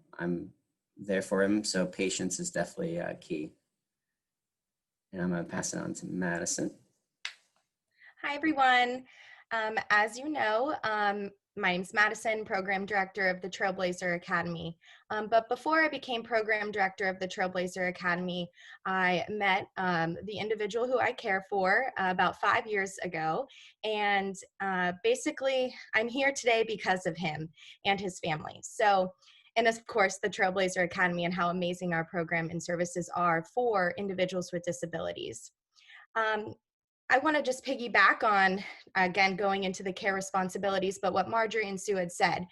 there for him. So patience is definitely key. And I'm gonna pass it on to Madison. Hi, everyone. As you know, my name's Madison, Program Director of the Trailblazer Academy. But before I became Program Director of the Trailblazer Academy, I met the individual who I care for about 5 years ago. And basically, I'm here today because of him and his family. So, and of course, the Trailblazer Academy and how amazing our program and services are for individuals with disabilities. I want to just piggyback on, again, going into the care responsibilities, but what Marjorie and Sue had said.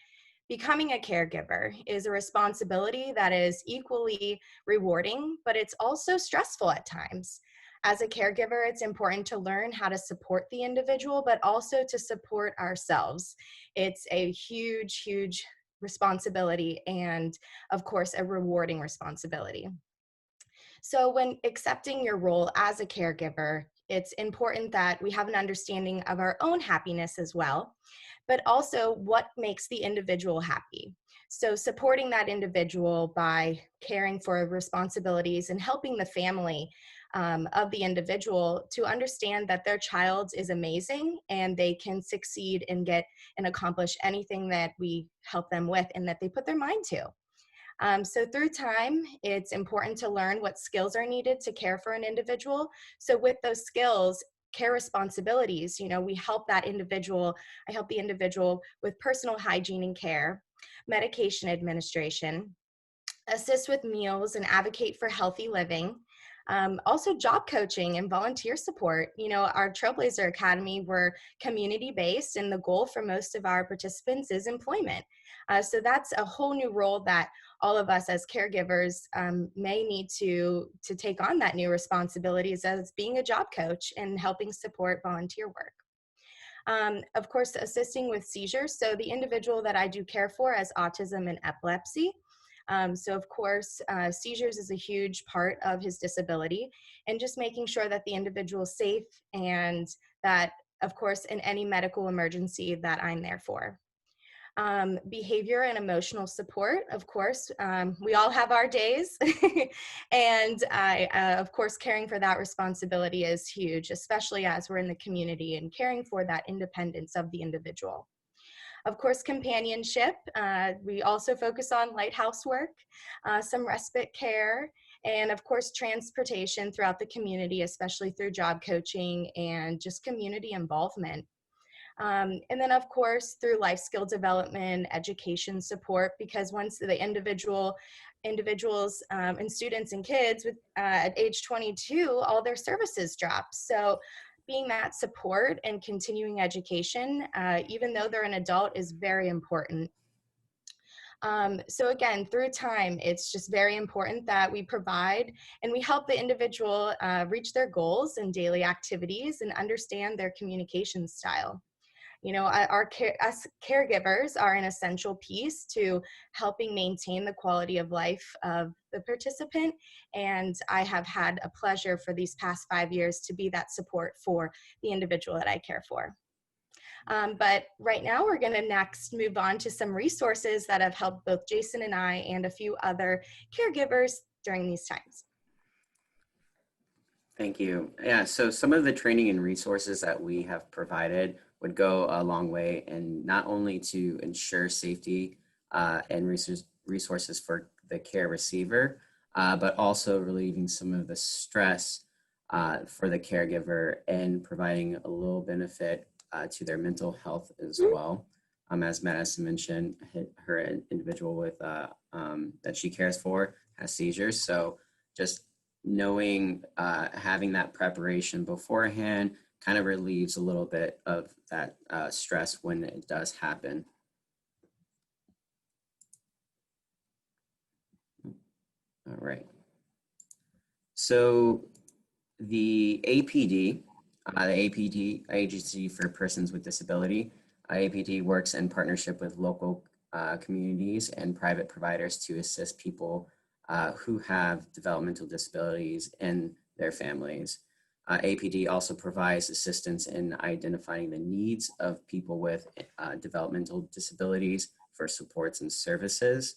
Becoming a caregiver is a responsibility that is equally rewarding, but it's also stressful at times. As a caregiver, it's important to learn how to support the individual, but also to support ourselves. It's a huge, huge responsibility and, of course, a rewarding responsibility. So when accepting your role as a caregiver, it's important that we have an understanding of our own happiness as well, but also what makes the individual happy. So supporting that individual by caring for responsibilities and helping the family of the individual to understand that their child is amazing and they can succeed and get and accomplish anything that we help them with and that they put their mind to. So through time, it's important to learn what skills are needed to care for an individual. So with those skills, care responsibilities, we help that individual, I help the individual with personal hygiene and care, medication administration, assist with meals and advocate for healthy living. Also job coaching and volunteer support. Our Trailblazer Academy, we're community-based and the goal for most of our participants is employment. So that's a whole new role that all of us as caregivers may need to take on that new responsibilities as being a job coach and helping support volunteer work. Of course, assisting with seizures. So the individual that I do care for has autism and epilepsy. So of course, seizures is a huge part of his disability, and just making sure that the individual is safe, and that, of course, in any medical emergency, that I'm there for. Behavior and emotional support, of course, we all have our days. And of course, caring for that responsibility is huge, especially as we're in the community and caring for that independence of the individual. Of course, companionship. We also focus on light housework, some respite care, and of course, transportation throughout the community, especially through job coaching and just community involvement. And then, of course, through life skill development, education support, because once the individuals and students and kids at age 22, all their services drop. So being that support and continuing education, even though they're an adult, is very important. So again, through time, it's just very important that we provide and we help the individual reach their goals and daily activities and understand their communication style. You know, us caregivers are an essential piece to helping maintain the quality of life of the participant. And I have had a pleasure for these past 5 years to be that support for the individual that I care for. But right now we're going to next move on to some resources that have helped both Jason and I and a few other caregivers during these times. Thank you. Yeah, so some of the training and resources that we have provided would go a long way, and not only to ensure safety and resources for the care receiver, but also relieving some of the stress for the caregiver and providing a little benefit to their mental health as well. As Madison mentioned, her individual with that she cares for has seizures, so just knowing, having that preparation beforehand kind of relieves a little bit of that stress when it does happen. All right. So the APD, Agency for Persons with Disability, APD works in partnership with local communities and private providers to assist people who have developmental disabilities and their families. APD also provides assistance in identifying the needs of people with developmental disabilities for supports and services.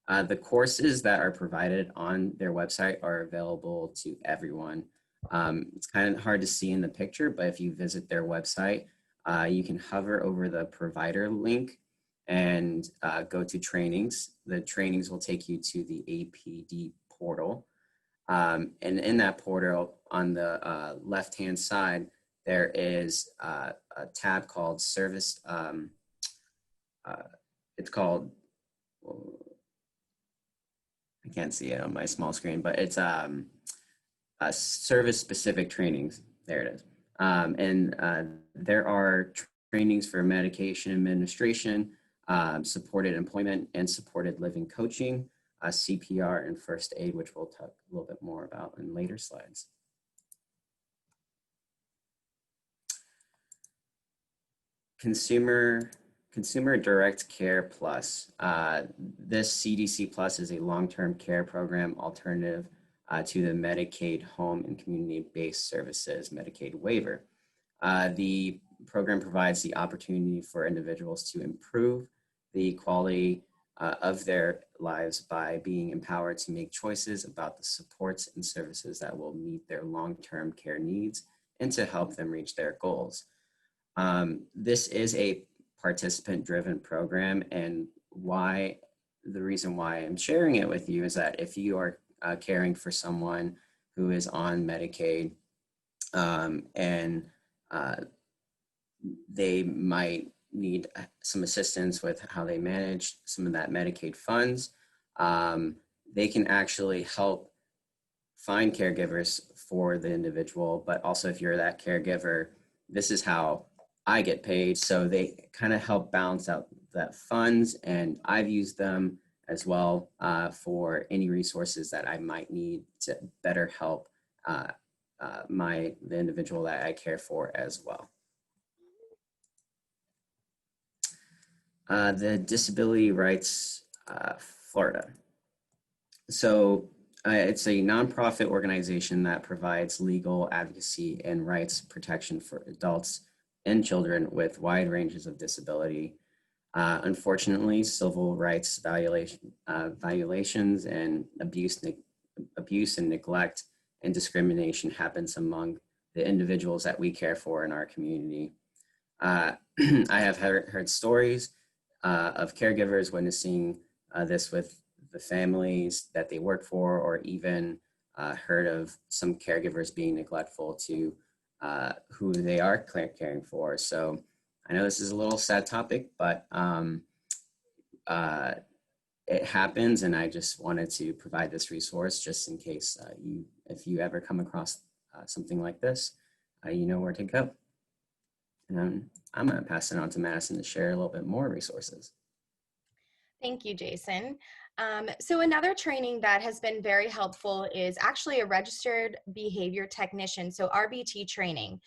The courses that are provided on their website are available to everyone. It's kind of hard to see in the picture, but if you visit their website, you can hover over the provider link and go to trainings. The trainings will take you to the APD portal. And in that portal, on the left-hand side, there is a tab called Service. It's called, I can't see it on my small screen, but it's service-specific trainings. There it is. And there are trainings for medication administration, supported employment, and supported living coaching, CPR, and first aid, which we'll talk a little bit more about in later slides. Consumer Direct Care Plus. This CDC Plus is a long-term care program alternative to the Medicaid home and community-based services Medicaid waiver. The program provides the opportunity for individuals to improve the quality of their lives by being empowered to make choices about the supports and services that will meet their long-term care needs and to help them reach their goals. This is a participant-driven program, and the reason why I'm sharing it with you is that if you are caring for someone who is on Medicaid and they might need some assistance with how they manage some of that Medicaid funds, they can actually help find caregivers for the individual. But also, if you're that caregiver, this is how I get paid. So they kind of help balance out that funds, and I've used them as well for any resources that I might need to better help the individual that I care for as well. The Disability Rights Florida. So it's a nonprofit organization that provides legal advocacy and rights protection for adults and children with wide ranges of disability. Unfortunately, civil rights violations and abuse and neglect and discrimination happens among the individuals that we care for in our community. I have heard stories of caregivers witnessing this with the families that they work for, or even heard of some caregivers being neglectful to who they are caring for. So I know this is a little sad topic, but it happens, and I just wanted to provide this resource just in case if you ever come across something like this, you know where to go. And I'm going to pass it on to Madison to share a little bit more resources. Thank you, Jason. So another training that has been very helpful is actually a registered behavior technician, so RBT training.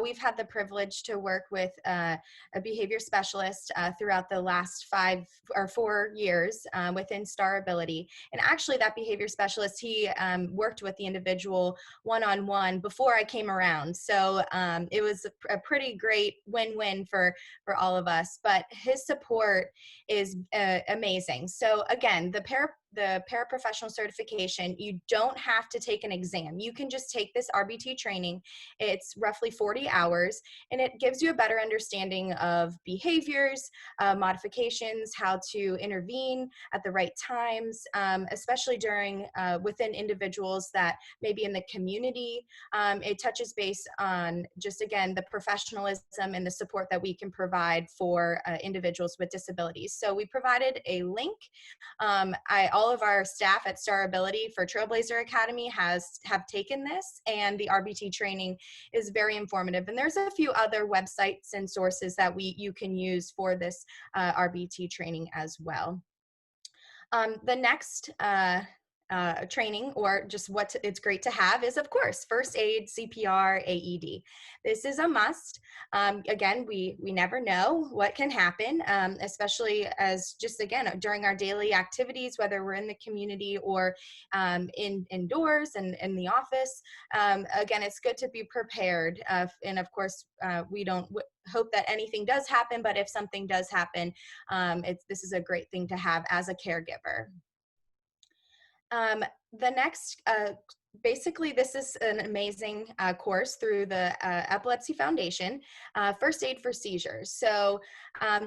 We've had the privilege to work with a behavior specialist throughout the last 5 or 4 years within Star Ability. And actually that behavior specialist, he worked with the individual one-on-one before I came around. So it was a pretty great win-win for all of us, but his support is amazing. So again, the paraprofessional certification, you don't have to take an exam. You can just take this RBT training. It's roughly 40 hours, and it gives you a better understanding of behaviors, modifications, how to intervene at the right times, especially during within individuals that may be in the community. It touches base on just, again, the professionalism and the support that we can provide for individuals with disabilities. So we provided a link. All of our staff at Star Ability for Trailblazer Academy have taken this, and the RBT training is very informative. And there's a few other websites and sources that you can use for this RBT training as well. The next training, or just what it's great to have, is of course first aid, CPR, AED. This is a must. Again, we never know what can happen, especially as just, again, during our daily activities, whether we're in the community or indoors and in the office. Again, it's good to be prepared, and of course we don't hope that anything does happen, but if something does happen, this is a great thing to have as a caregiver. The next, basically, this is an amazing course through the Epilepsy Foundation, First Aid for Seizures. So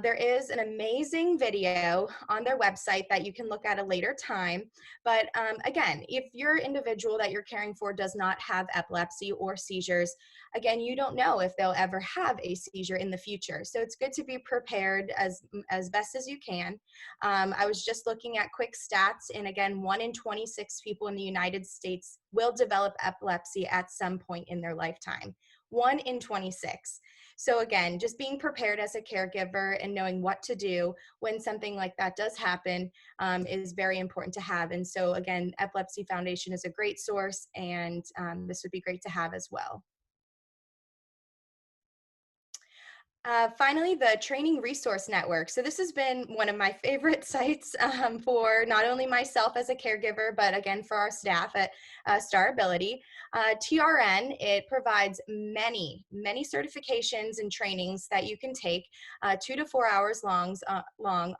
there is an amazing video on their website that you can look at a later time. But again, if your individual that you're caring for does not have epilepsy or seizures, again, you don't know if they'll ever have a seizure in the future. So it's good to be prepared as best as you can. I was just looking at quick stats, and again, 1 in 26 people in the United States will develop epilepsy at some point in their lifetime. 1 in 26. So again, just being prepared as a caregiver and knowing what to do when something like that does happen is very important to have. And so again, Epilepsy Foundation is a great source, and this would be great to have as well. Finally, the Training Resource Network. So this has been one of my favorite sites for not only myself as a caregiver, but again, for our staff at Star Ability. TRN, it provides many certifications and trainings that you can take 2 to 4 hours long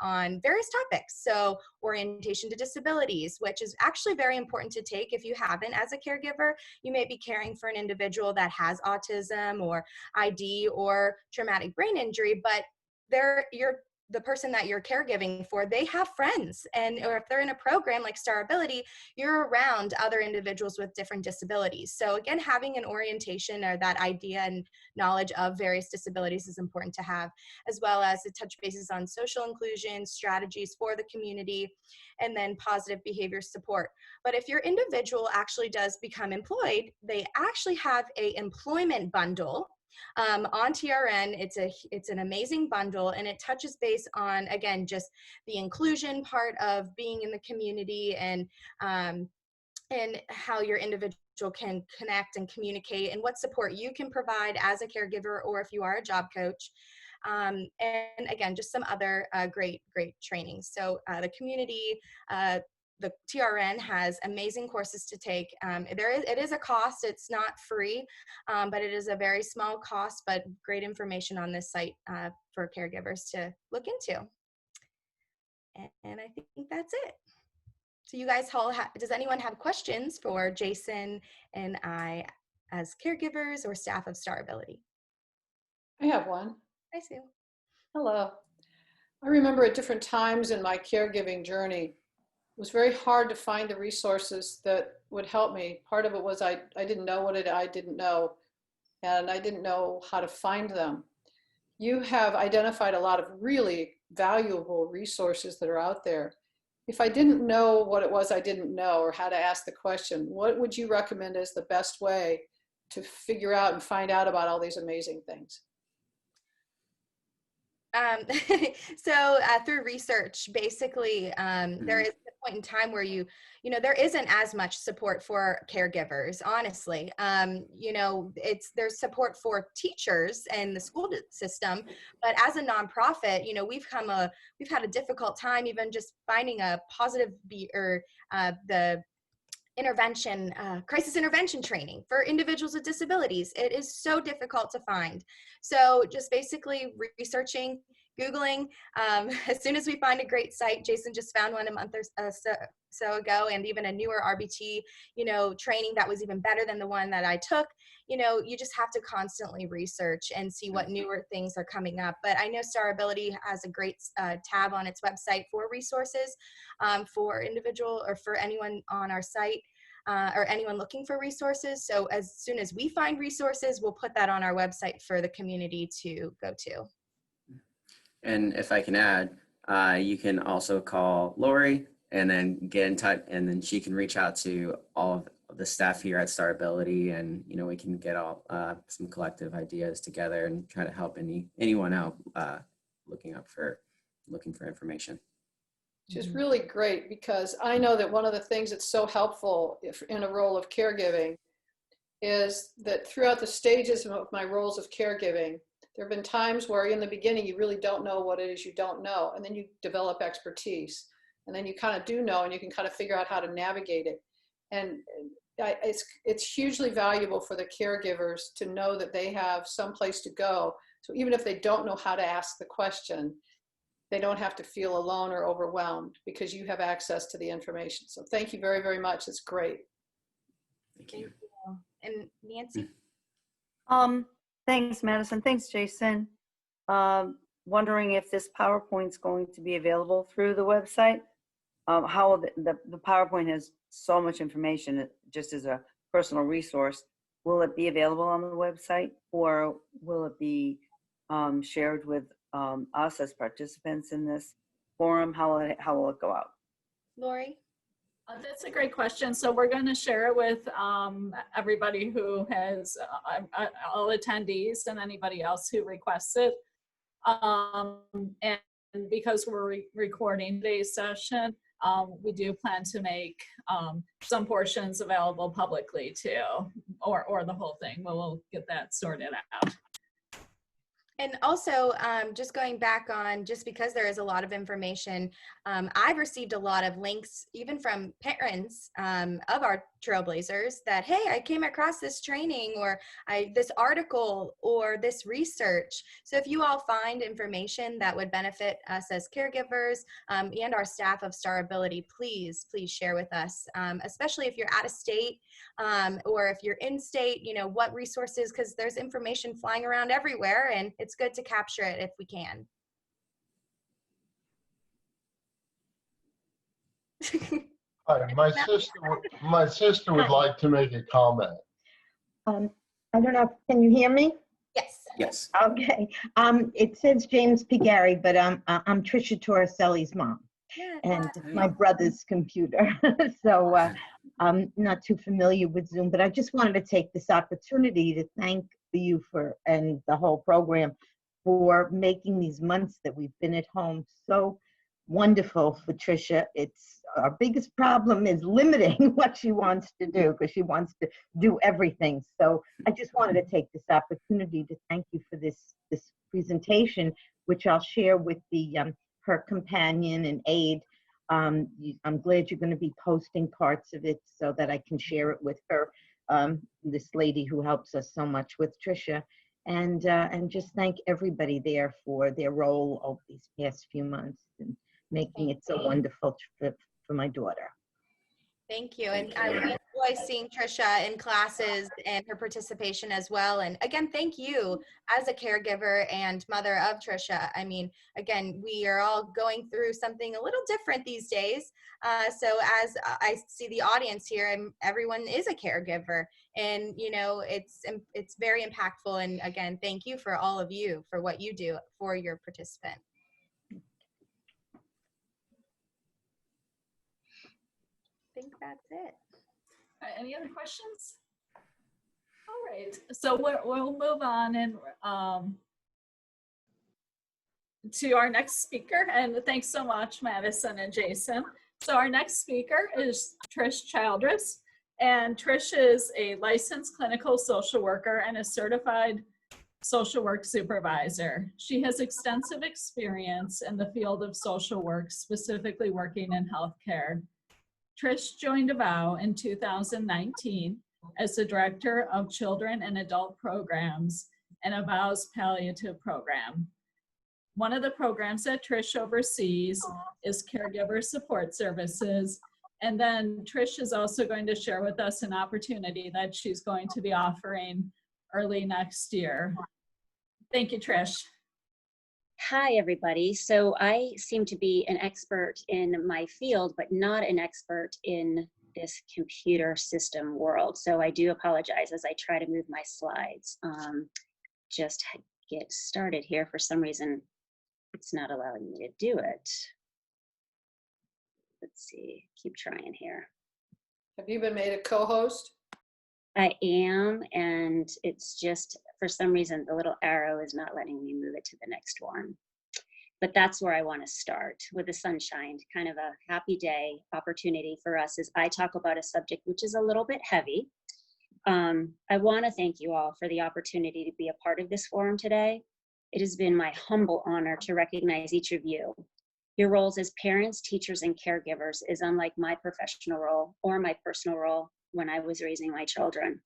on various topics. So orientation to disabilities, which is actually very important to take if you haven't as a caregiver. You may be caring for an individual that has autism or ID or traumatic brain injury, but the person that you're caregiving for, they have friends, or if they're in a program like Star Ability, you're around other individuals with different disabilities. So again, having an orientation or that idea and knowledge of various disabilities is important to have, as well as it touch bases on social inclusion, strategies for the community, and then positive behavior support. But if your individual actually does become employed, they actually have an employment bundle on TRN. It's an amazing bundle, and it touches base on, again, just the inclusion part of being in the community, and how your individual can connect and communicate, and what support you can provide as a caregiver, or if you are a job coach. And again, just some other great trainings. So the community, the TRN has amazing courses to take. It is a cost. It's not free, but it is a very small cost, but great information on this site for caregivers to look into. And I think that's it. So you guys all does anyone have questions for Jason and I as caregivers or staff of Star Ability? I have one. Hi, Sue. Hello. I remember at different times in my caregiving journey, it was very hard to find the resources that would help me. Part of it was I didn't know what I didn't know, and I didn't know how to find them. You have identified a lot of really valuable resources that are out there. If I didn't know what it was I didn't know or how to ask the question, what would you recommend as the best way to figure out and find out about all these amazing things? So through research, basically, there is a point in time where there isn't as much support for caregivers, honestly. There's support for teachers and the school system, but as a nonprofit, we've had a difficult time even just finding a positive the intervention, crisis intervention training for individuals with disabilities. It is so difficult to find. So just basically researching, Googling, as soon as we find a great site. Jason just found one a month or so ago, and even a newer RBT, training that was even better than the one that I took. You just have to constantly research and see what newer things are coming up. But I know Star Ability has a great tab on its website for resources for individual or for anyone on our site. Or anyone looking for resources. So as soon as we find resources, we'll put that on our website for the community to go to. And if I can add, you can also call Lori and then get in touch, and then she can reach out to all of the staff here at Star Ability, and we can get all some collective ideas together and try to help anyone out looking for information. Which is really great, because I know that one of the things that's so helpful in a role of caregiving is that throughout the stages of my roles of caregiving, there have been times where in the beginning you really don't know what it is you don't know, and then you develop expertise, and then you kind of do know, and you can kind of figure out how to navigate it. And it's hugely valuable for the caregivers to know that they have some place to go. So even if they don't know how to ask the question, they don't have to feel alone or overwhelmed, because you have access to the information. So thank you very, very much. It's great. Thank you. And Nancy? Thanks, Madison. Thanks, Jason. Wondering if this PowerPoint's going to be available through the website. How the PowerPoint has so much information, just as a personal resource. Will it be available on the website, or will it be shared with us as participants in this forum? How will it go out? Lori? That's a great question. So we're going to share it with everybody who has, all attendees and anybody else who requests it. And because we're recording today's session, we do plan to make some portions available publicly too, or the whole thing. We'll get that sorted out. And also, just going back on, just because there is a lot of information, I've received a lot of links, even from parents of our Trailblazers, that, hey, I came across this training, or this article, or this research. So if you all find information that would benefit us as caregivers and our staff of Star Ability, please share with us, especially if you're out of state or if you're in state, what resources, because there's information flying around everywhere, and it's good to capture it if we can. Hi, my sister would like to make a comment. I don't know, can you hear me? Yes. Yes. Okay. It says James P. Gary, but I'm Tricia Torricelli's mom, and my brother's computer. So I'm not too familiar with Zoom, but I just wanted to take this opportunity to thank you and the whole program for making these months that we've been at home so wonderful for Tricia. Our biggest problem is limiting what she wants to do, because she wants to do everything. So I just wanted to take this opportunity to thank you for this presentation, which I'll share with her companion and Aid. I'm glad you're going to be posting parts of it so that I can share it with her, this lady who helps us so much with Tricia, and just thank everybody there for their role over these past few months and making it so wonderful for my daughter. Thank you. And we enjoy seeing Tricia in classes and her participation as well. And again, thank you as a caregiver and mother of Tricia. I mean, again, we are all going through something a little different these days. So as I see the audience here, everyone is a caregiver, and you know, it's very impactful. And again, thank you for all of you for what you do for your participant. I think that's it. Any other questions? All right, so we'll move on and to our next speaker. And thanks so much, Madison and Jason. So our next speaker is Trish Childress. And Trish is a licensed clinical social worker and a certified social work supervisor. She has extensive experience in the field of social work, specifically working in healthcare. Trish joined AVOW in 2019 as the Director of Children and Adult Programs and AVOW's Palliative Program. One of the programs that Trish oversees is Caregiver Support Services. And then Trish is also going to share with us an opportunity that she's going to be offering early next year. Thank you, Trish. Hi, everybody. So I seem to be an expert in my field, but not an expert in this computer system world. So I do apologize as I try to move my slides. Just get started here. For some reason, it's not allowing me to do it. Let's see, keep trying here. Have you been made a co-host? I am, and it's just, for some reason, the little arrow is not letting me move it to the next one. But that's where I want to start, with the sunshine, kind of a happy day opportunity for us as I talk about a subject which is a little bit heavy. I want to thank you all for the opportunity to be a part of this forum today. It has been my humble honor to recognize each of you. Your roles as parents, teachers, and caregivers is unlike my professional role or my personal role when I was raising my children.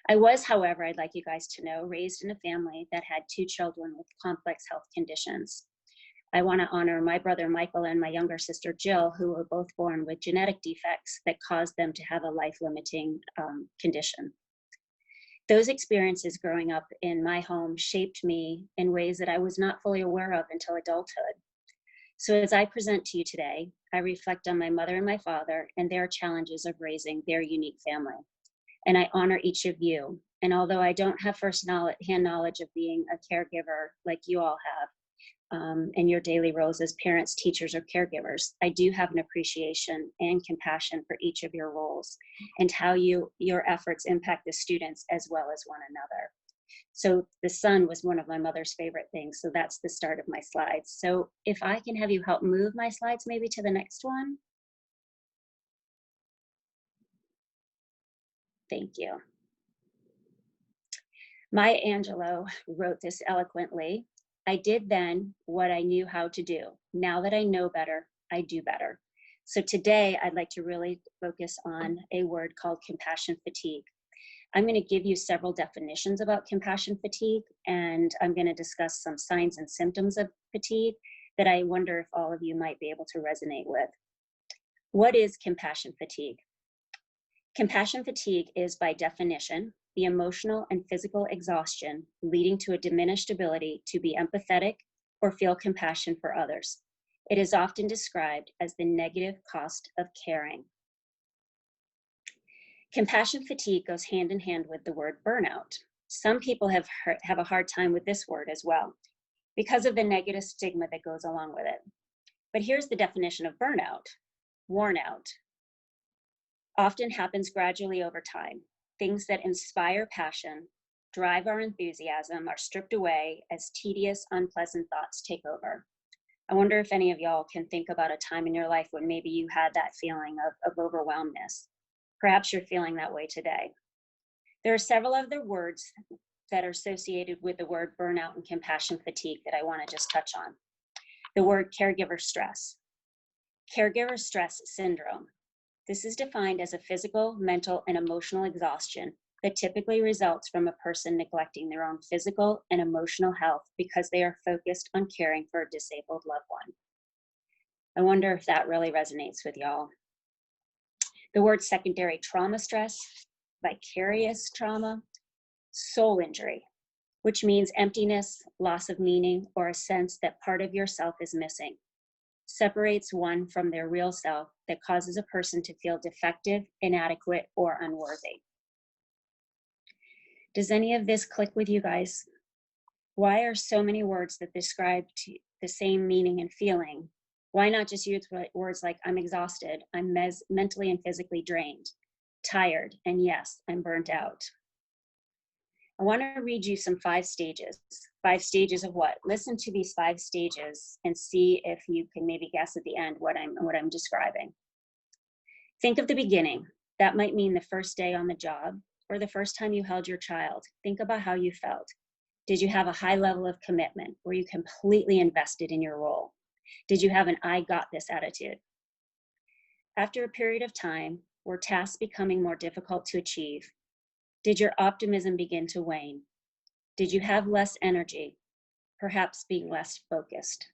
I was, however, I'd like you guys to know, raised in a family that had 2 children with complex health conditions. I want to honor my brother Michael and my younger sister Jill, who were both born with genetic defects that caused them to have a life-limiting condition. Those experiences growing up in my home shaped me in ways that I was not fully aware of until adulthood. So as I present to you today, I reflect on my mother and my father and their challenges of raising their unique family. And I honor each of you. And although I don't have first-hand knowledge of being a caregiver like you all have, in your daily roles as parents, teachers, or caregivers, I do have an appreciation and compassion for each of your roles and how your efforts impact the students as well as one another. So the sun was one of my mother's favorite things, so that's the start of my slides. So if I can have you help move my slides maybe to the next one. Thank you. Maya Angelou wrote this eloquently. I did then what I knew how to do. Now that I know better, I do better. So today I'd like to really focus on a word called compassion fatigue. I'm going to give you several definitions about compassion fatigue, and I'm going to discuss some signs and symptoms of fatigue that I wonder if all of you might be able to resonate with. What is compassion fatigue? Compassion fatigue is, by definition, the emotional and physical exhaustion leading to a diminished ability to be empathetic or feel compassion for others. It is often described as the negative cost of caring. Compassion fatigue goes hand in hand with the word burnout. Some people have a hard time with this word as well because of the negative stigma that goes along with it. But here's the definition of burnout. Worn out. Often happens gradually over time. Things that inspire passion, drive our enthusiasm, are stripped away as tedious, unpleasant thoughts take over. I wonder if any of y'all can think about a time in your life when maybe you had that feeling of overwhelmness. Perhaps you're feeling that way today. There are several other words that are associated with the word burnout and compassion fatigue that I want to just touch on. The word caregiver stress. Caregiver stress syndrome. This is defined as a physical, mental, and emotional exhaustion that typically results from a person neglecting their own physical and emotional health because they are focused on caring for a disabled loved one. I wonder if that really resonates with y'all. The word secondary trauma stress, vicarious trauma, soul injury, which means emptiness, loss of meaning, or a sense that part of yourself is missing, separates one from their real self that causes a person to feel defective, inadequate, or unworthy. Does any of this click with you guys? Why are so many words that describe the same meaning and feeling? Why not just use words like I'm exhausted, I'm mentally and physically drained, tired, and yes, I'm burnt out? I want to read you some 5 stages. 5 stages of what? Listen to these 5 stages and see if you can maybe guess at the end what I'm describing. Think of the beginning. That might mean the first day on the job or the first time you held your child. Think about how you felt. Did you have a high level of commitment? Were you completely invested in your role? Did you have an I got this attitude? After a period of time, were tasks becoming more difficult to achieve? Did your optimism begin to wane? Did you have less energy, perhaps being less focused?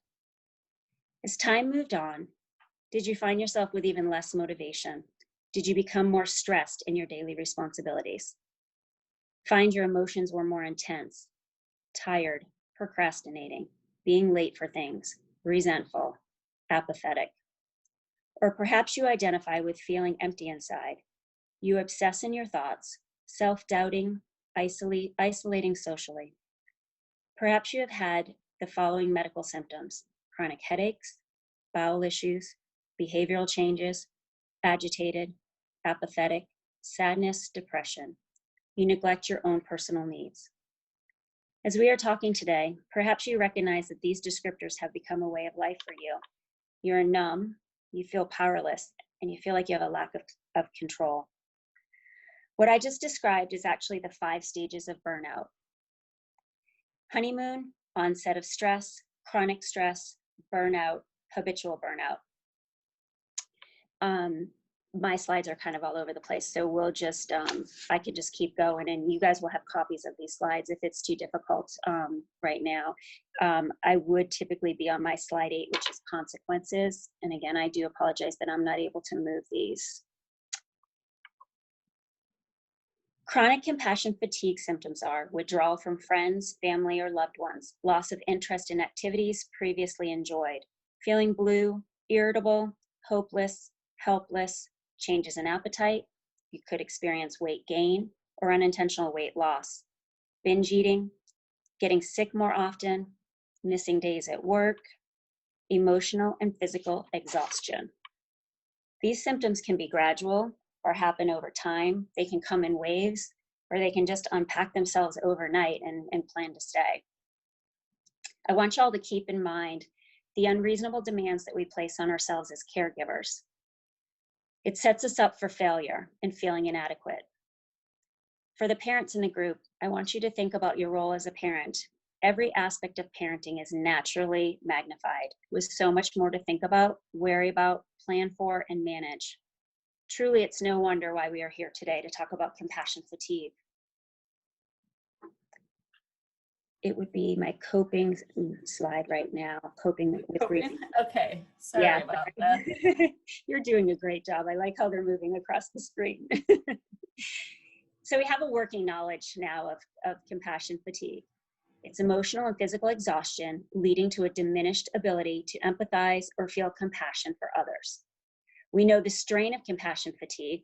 As time moved on, did you find yourself with even less motivation? Did you become more stressed in your daily responsibilities? Find your emotions were more intense, tired, procrastinating, being late for things, resentful, apathetic. Or perhaps you identify with feeling empty inside. You obsess in your thoughts, self-doubting, isolating socially. Perhaps you have had the following medical symptoms: chronic headaches, bowel issues, behavioral changes, agitated, apathetic, sadness, depression. You neglect your own personal needs. As we are talking today, perhaps you recognize that these descriptors have become a way of life for you. You're numb, you feel powerless, and you feel like you have a lack of control. What I just described is actually the 5 stages of burnout. Honeymoon, onset of stress, chronic stress, burnout, habitual burnout. My slides are kind of all over the place, so we'll just, I could just keep going, and you guys will have copies of these slides if it's too difficult right now. I would typically be on my slide 8, which is consequences. And again, I do apologize that I'm not able to move these. Chronic compassion fatigue symptoms are withdrawal from friends, family, or loved ones, loss of interest in activities previously enjoyed, feeling blue, irritable, hopeless, helpless, changes in appetite. You could experience weight gain or unintentional weight loss, binge eating, getting sick more often, missing days at work, emotional and physical exhaustion. These symptoms can be gradual or happen over time. They can come in waves, or they can just unpack themselves overnight and plan to stay. I want y'all to keep in mind the unreasonable demands that we place on ourselves as caregivers. It sets us up for failure and feeling inadequate. For the parents in the group, I want you to think about your role as a parent. Every aspect of parenting is naturally magnified, with so much more to think about, worry about, plan for, and manage. Truly, it's no wonder why we are here today to talk about compassion fatigue. It would be my coping slide right now, coping with grief. Okay, sorry about that. You're doing a great job. I like how they're moving across the screen. So we have a working knowledge now of compassion fatigue. It's emotional and physical exhaustion leading to a diminished ability to empathize or feel compassion for others. We know the strain of compassion fatigue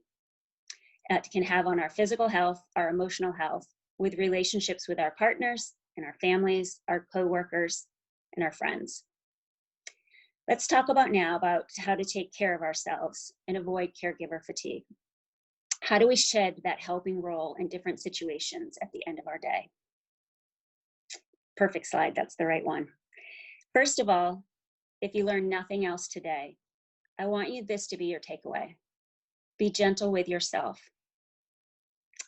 it can have on our physical health, our emotional health, with relationships with our partners and our families, our coworkers, and our friends. Let's talk about how to take care of ourselves and avoid caregiver fatigue. How do we shed that helping role in different situations at the end of our day? Perfect slide, that's the right one. First of all, if you learn nothing else today, I want this to be your takeaway. Be gentle with yourself.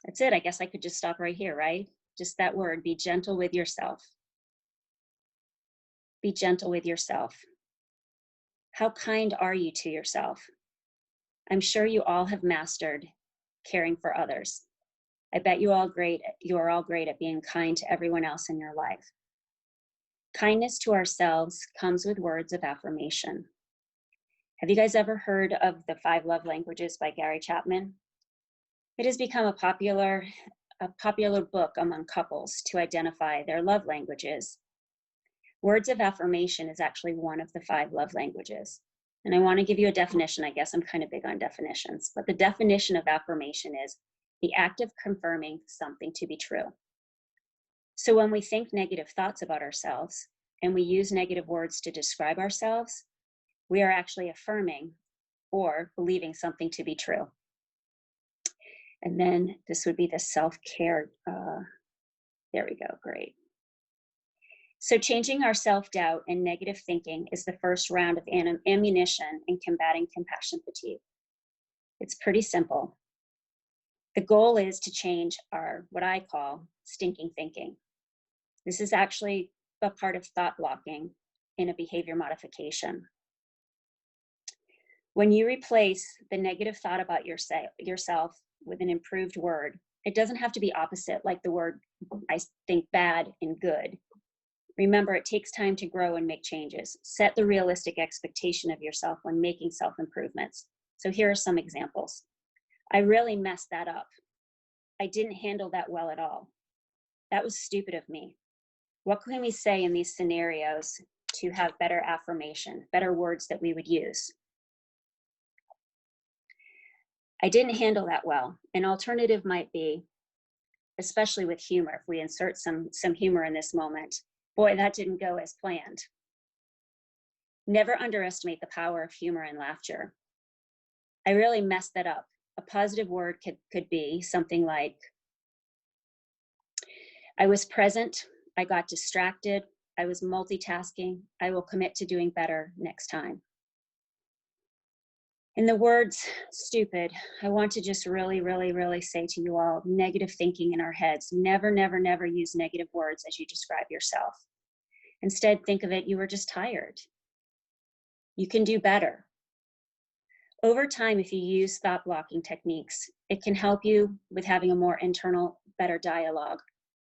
That's it, I guess I could just stop right here, right? Just that word, be gentle with yourself. Be gentle with yourself. How kind are you to yourself? I'm sure you all have mastered caring for others. I bet you are all great at being kind to everyone else in your life. Kindness to ourselves comes with words of affirmation. Have you guys ever heard of the 5 Love Languages by Gary Chapman? It has become a popular book among couples to identify their love languages. Words of affirmation is actually one of the 5 love languages. And I want to give you a definition. I guess I'm kind of big on definitions, but the definition of affirmation is the act of confirming something to be true. So when we think negative thoughts about ourselves and we use negative words to describe ourselves, we are actually affirming or believing something to be true. And then this would be the self-care. There we go, great. So changing our self-doubt and negative thinking is the first round of ammunition in combating compassion fatigue. It's pretty simple. The goal is to change our, what I call, stinking thinking. This is actually a part of thought blocking in a behavior modification. When you replace the negative thought about yourself with an improved word, it doesn't have to be opposite, like the word I think bad and good. Remember, it takes time to grow and make changes. Set the realistic expectation of yourself when making self-improvements. So here are some examples. I really messed that up. I didn't handle that well at all. That was stupid of me. What can we say in these scenarios to have better affirmation, better words that we would use? I didn't handle that well. An alternative might be, especially with humor, if we insert some humor in this moment, boy, that didn't go as planned. Never underestimate the power of humor and laughter. I really messed that up. A positive word could be something like, I was present, I got distracted, I was multitasking, I will commit to doing better next time. In the words stupid, I want to just really, really, really say to you all, negative thinking in our heads. Never, never, never use negative words as you describe yourself. Instead, think of it, you were just tired. You can do better. Over time, if you use thought blocking techniques, it can help you with having a more internal, better dialogue.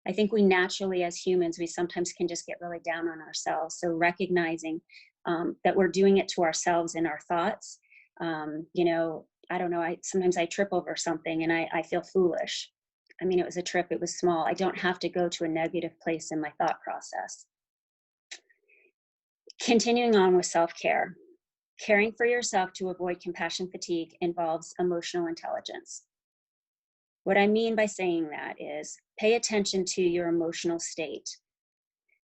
I think we naturally, as humans, we sometimes can just get really down on ourselves. So recognizing that we're doing it to ourselves in our thoughts. You know, I don't know, sometimes I trip over something and I feel foolish. I mean, it was a trip, it was small. I don't have to go to a negative place in my thought process. Continuing on with self-care. Caring for yourself to avoid compassion fatigue involves emotional intelligence. What I mean by saying that is pay attention to your emotional state.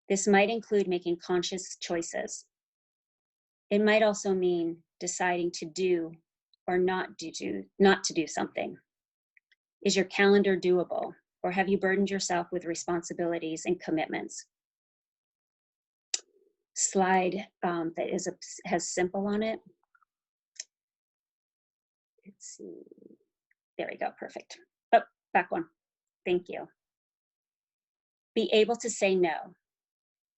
This might include making conscious choices. It might also mean deciding to do or not to do something. Is your calendar doable, or have you burdened yourself with responsibilities and commitments? Slide that has simple on it. Let's see. There we go, perfect. Oh, back one. Thank you. Be able to say no.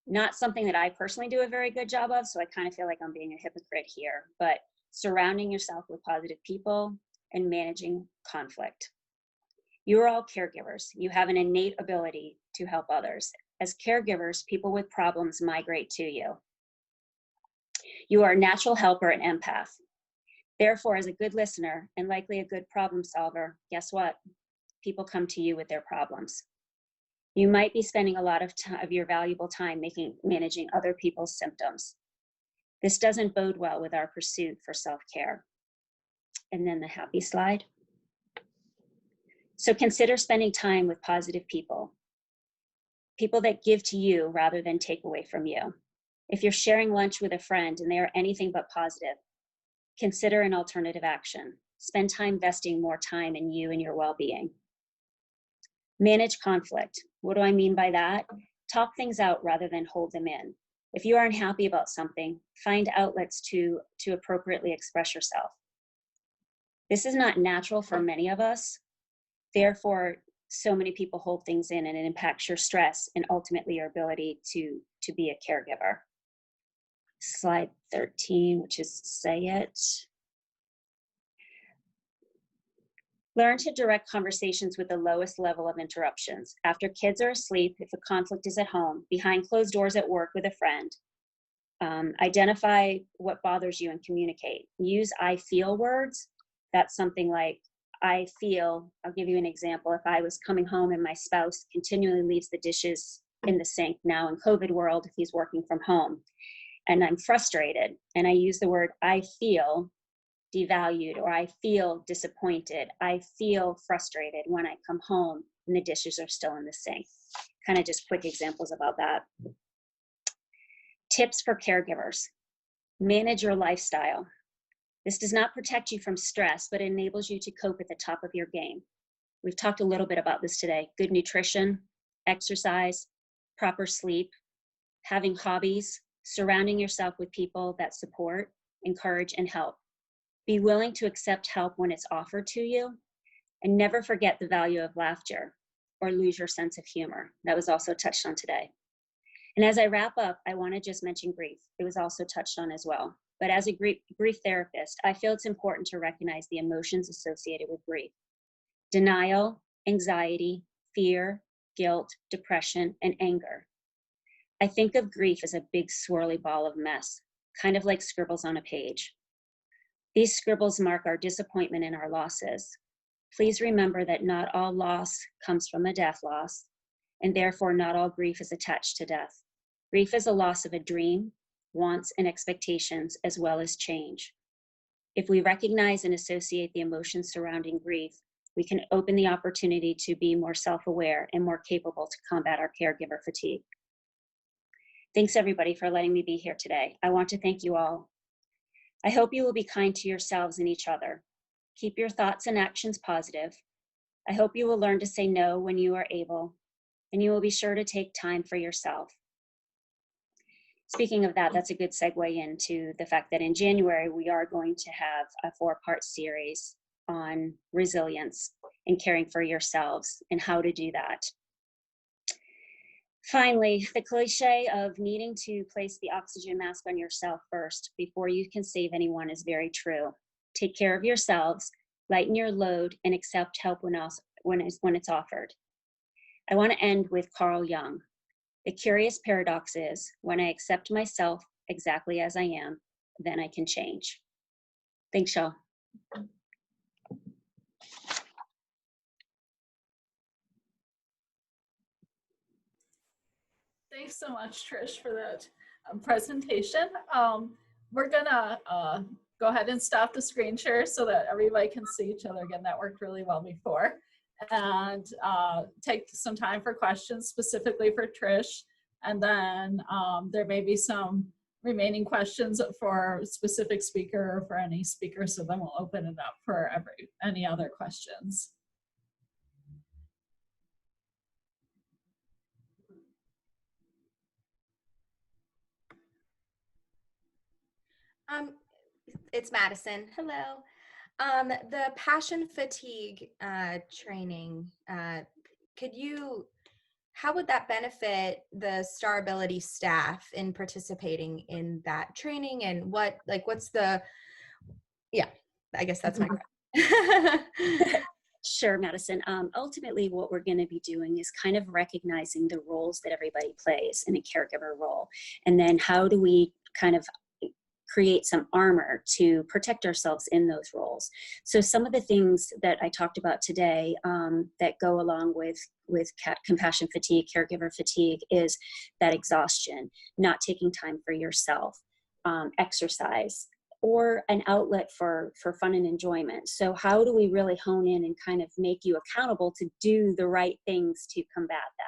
Not something that I personally do a very good job of, so I kind of feel like I'm being a hypocrite here, but surrounding yourself with positive people and managing conflict. You are all caregivers. You have an innate ability to help others. As caregivers, people with problems migrate to you. You are a natural helper and empath. Therefore, as a good listener and likely a good problem solver, guess what? People come to you with their problems. You might be spending a lot of your valuable time managing other people's symptoms. This doesn't bode well with our pursuit for self-care. And then the happy slide. So consider spending time with positive people. People that give to you rather than take away from you. If you're sharing lunch with a friend and they are anything but positive, consider an alternative action. Spend time investing more time in you and your well-being. Manage conflict. What do I mean by that? Talk things out rather than hold them in. If you are unhappy about something, find outlets to appropriately express yourself. This is not natural for many of us. Therefore, so many people hold things in and it impacts your stress and ultimately your ability to be a caregiver. slide 13, which is say it. Learn to direct conversations with the lowest level of interruptions. After kids are asleep, if a conflict is at home, behind closed doors at work with a friend. Identify what bothers you and communicate. Use I feel words. That's something like, I feel, I'll give you an example. If I was coming home and my spouse continually leaves the dishes in the sink, now in COVID world, if he's working from home, and I'm frustrated, and I use the word I feel devalued, or I feel disappointed, I feel frustrated when I come home and the dishes are still in the sink. Kind of just quick examples about that. Tips for caregivers. Manage your lifestyle. This does not protect you from stress, but it enables you to cope at the top of your game. We've talked a little bit about this today. Good nutrition, exercise, proper sleep, having hobbies, surrounding yourself with people that support, encourage, and help. Be willing to accept help when it's offered to you, and never forget the value of laughter or lose your sense of humor. That was also touched on today. And as I wrap up, I want to just mention grief. It was also touched on as well. But as a grief therapist, I feel it's important to recognize the emotions associated with grief. Denial, anxiety, fear, guilt, depression, and anger. I think of grief as a big swirly ball of mess, kind of like scribbles on a page. These scribbles mark our disappointment in our losses. Please remember that not all loss comes from a death loss, and therefore not all grief is attached to death. Grief is a loss of a dream, wants, and expectations, as well as change. If we recognize and associate the emotions surrounding grief, we can open the opportunity to be more self-aware and more capable to combat our caregiver fatigue. Thanks everybody for letting me be here today. I want to thank you all. I hope you will be kind to yourselves and each other. Keep your thoughts and actions positive. I hope you will learn to say no when you are able, and you will be sure to take time for yourself. Speaking of that, that's a good segue into the fact that in January, we are going to have a 4-part series on resilience and caring for yourselves and how to do that. Finally, the cliche of needing to place the oxygen mask on yourself first before you can save anyone is very true. Take care of yourselves, lighten your load, and accept help when it's offered. I want to end with Carl Jung. The curious paradox is, when I accept myself exactly as I am, then I can change. Thanks, y'all. Thanks so much, Trish, for that presentation. We're gonna go ahead and stop the screen share so that everybody can see each other again. That worked really well before. And take some time for questions specifically for Trish. And then there may be some remaining questions for a specific speaker or for any speaker. So then we'll open it up for any other questions. It's Madison. Hello. The passion fatigue training, how would that benefit the Star Ability staff in participating in that training? And what's the, I guess that's my question. Sure, Madison. Ultimately, what we're going to be doing is kind of recognizing the roles that everybody plays in a caregiver role. And then how do we kind of create some armor to protect ourselves in those roles. So some of the things that I talked about today that go along with compassion fatigue, caregiver fatigue, is that exhaustion, not taking time for yourself, exercise, or an outlet for fun and enjoyment. So how do we really hone in and kind of make you accountable to do the right things to combat that?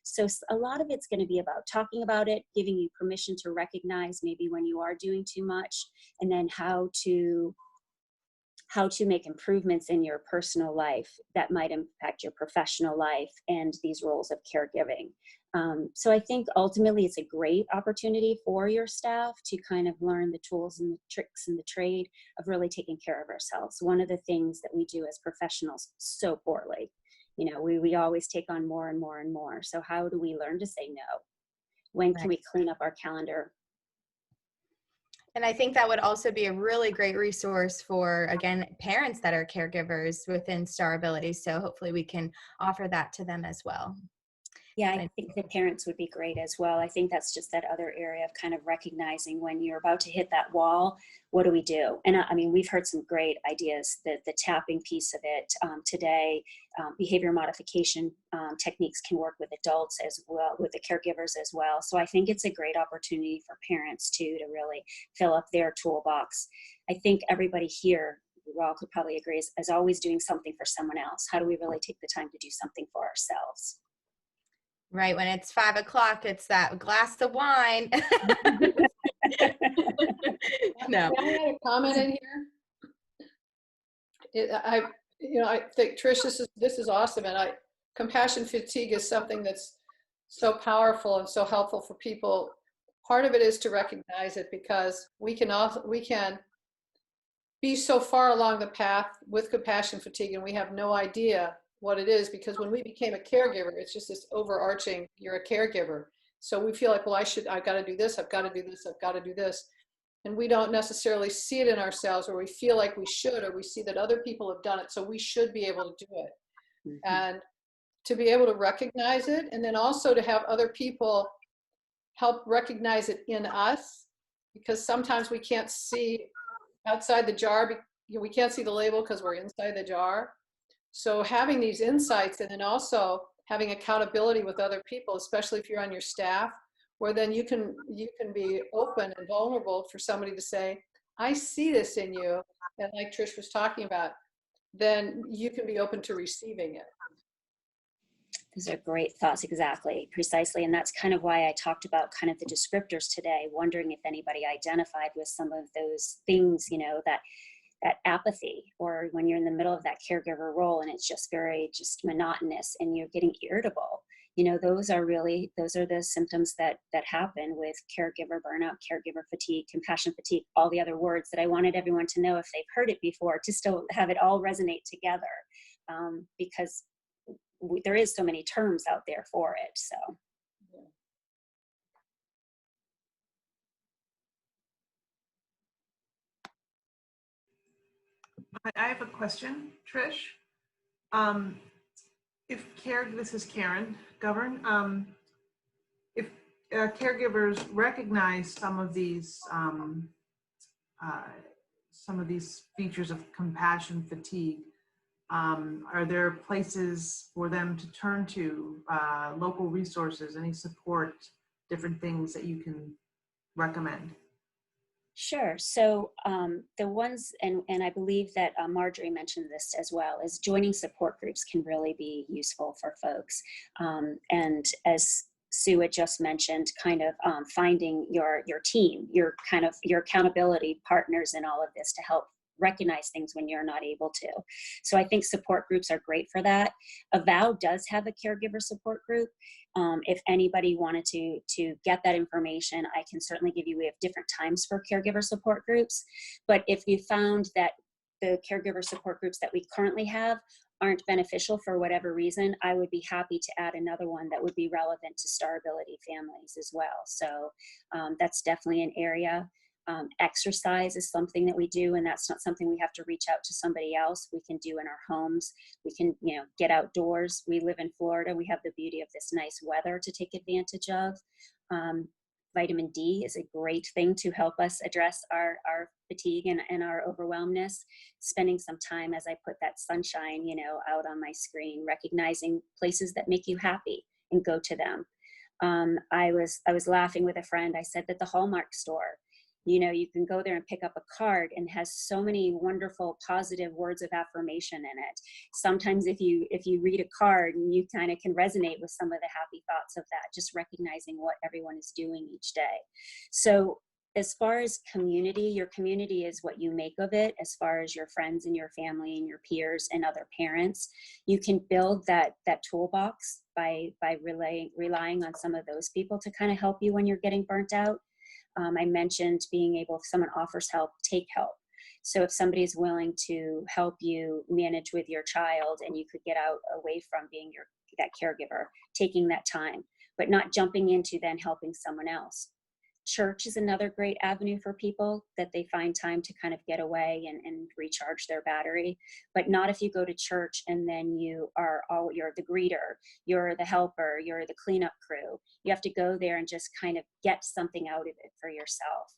So a lot of it's going to be about talking about it, giving you permission to recognize maybe when you are doing too much, and then how to make improvements in your personal life that might impact your professional life and these roles of caregiving. So I think ultimately it's a great opportunity for your staff to kind of learn the tools and the tricks and the trade of really taking care of ourselves. One of the things that we do as professionals so poorly, we always take on more and more and more. So how do we learn to say no? When can we clean up our calendar? And I think that would also be a really great resource for, again, parents that are caregivers within Star Ability. So hopefully we can offer that to them as well. Yeah, I think the parents would be great as well. I think that's just that other area of kind of recognizing when you're about to hit that wall, what do we do? And I mean, we've heard some great ideas, the tapping piece of it today, behavior modification techniques can work with adults as well, with the caregivers as well. So I think it's a great opportunity for parents too, to really fill up their toolbox. I think everybody here, we all could probably agree, is always doing something for someone else. How do we really take the time to do something for ourselves? Right, when it's 5 o'clock, it's that glass of wine. No. Can I add a comment in here? I think Trish, this is awesome, and compassion fatigue is something that's so powerful and so helpful for people. Part of it is to recognize it, because we can be so far along the path with compassion fatigue, and we have no idea what it is, because when we became a caregiver, it's just this overarching, you're a caregiver. So we feel like, well, I've got to do this, I've got to do this, I've got to do this. And we don't necessarily see it in ourselves, or we feel like we should, or we see that other people have done it, so we should be able to do it. Mm-hmm. And to be able to recognize it, and then also to have other people help recognize it in us, because sometimes we can't see outside the jar, we can't see the label because we're inside the jar. So having these insights, and then also having accountability with other people, especially if you're on your staff, where then you can be open and vulnerable for somebody to say, I see this in you, and like Trish was talking about, then you can be open to receiving it. Those are great thoughts, exactly, precisely. And that's kind of why I talked about kind of the descriptors today, wondering if anybody identified with some of those things, that apathy, or when you're in the middle of that caregiver role and it's just very monotonous and you're getting irritable. Those are the symptoms that happen with caregiver burnout, caregiver fatigue, compassion fatigue, all the other words that I wanted everyone to know if they've heard it before, to still have it all resonate together, because there is so many terms out there for it. So. I have a question, Trish. This is Karen Govern. If caregivers recognize some of these features of compassion fatigue, are there places for them to turn to, local resources, any support, different things that you can recommend? Sure. So the ones, and I believe that Marjorie mentioned this as well, is joining support groups can really be useful for folks. And as Sue had just mentioned, kind of finding your team, your accountability partners in all of this to help recognize things when you're not able to. So I think support groups are great for that. Avow does have a caregiver support group. If anybody wanted to get that information, I can certainly give you, we have different times for caregiver support groups. But if you found that the caregiver support groups that we currently have aren't beneficial for whatever reason, I would be happy to add another one that would be relevant to Star Ability families as well. So that's definitely an area. Exercise is something that we do, and that's not something we have to reach out to somebody else. We can do in our homes. We can, get outdoors. We live in Florida. We have the beauty of this nice weather to take advantage of. Vitamin D is a great thing to help us address our fatigue and our overwhelmness. Spending some time, as I put that sunshine, out on my screen, recognizing places that make you happy and go to them. I was laughing with a friend. I said that the Hallmark store, you can go there and pick up a card and has so many wonderful positive words of affirmation in it. Sometimes if you read a card, you kind of can resonate with some of the happy thoughts of that, just recognizing what everyone is doing each day. So as far as community, your community is what you make of it. As far as your friends and your family and your peers and other parents, you can build that toolbox by relying on some of those people to kind of help you when you're getting burnt out. I mentioned being able, if someone offers help, take help. So if somebody's willing to help you manage with your child and you could get out away from being that caregiver, taking that time, but not jumping into then helping someone else. Church is another great avenue for people that they find time to kind of get away and recharge their battery, but not if you go to church and then you're the greeter, you're the helper, you're the cleanup crew. You have to go there and just kind of get something out of it for yourself.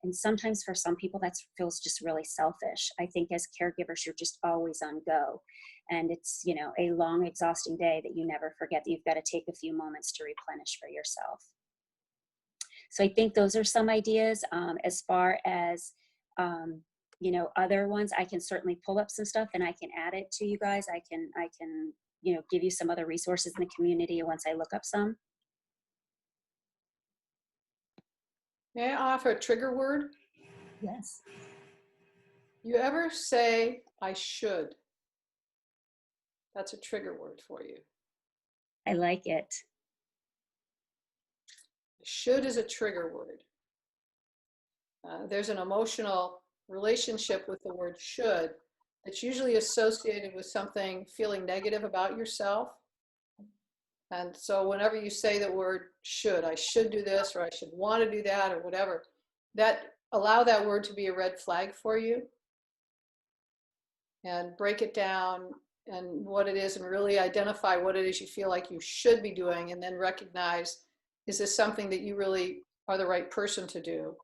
And sometimes for some people that feels just really selfish. I think as caregivers, you're just always on go. And it's, you know, a long, exhausting day that you never forget that you've got to take a few moments to replenish for yourself. So I think those are some ideas. As far as, you know, other ones, I can certainly pull up some stuff and I can add it to you guys. I can, you know, give you some other resources in the community once I look up some. May I offer a trigger word? Yes. You ever say, I should? That's a trigger word for you. I like it. Should is a trigger word. There's an emotional relationship with the word should that's usually associated with something feeling negative about yourself. And so whenever you say the word should, I should do this, or I should want to do that, or whatever, allow that word to be a red flag for you, and break it down and what it is, and really identify what it is you feel like you should be doing, and then recognize, is this something that you really are the right person to do?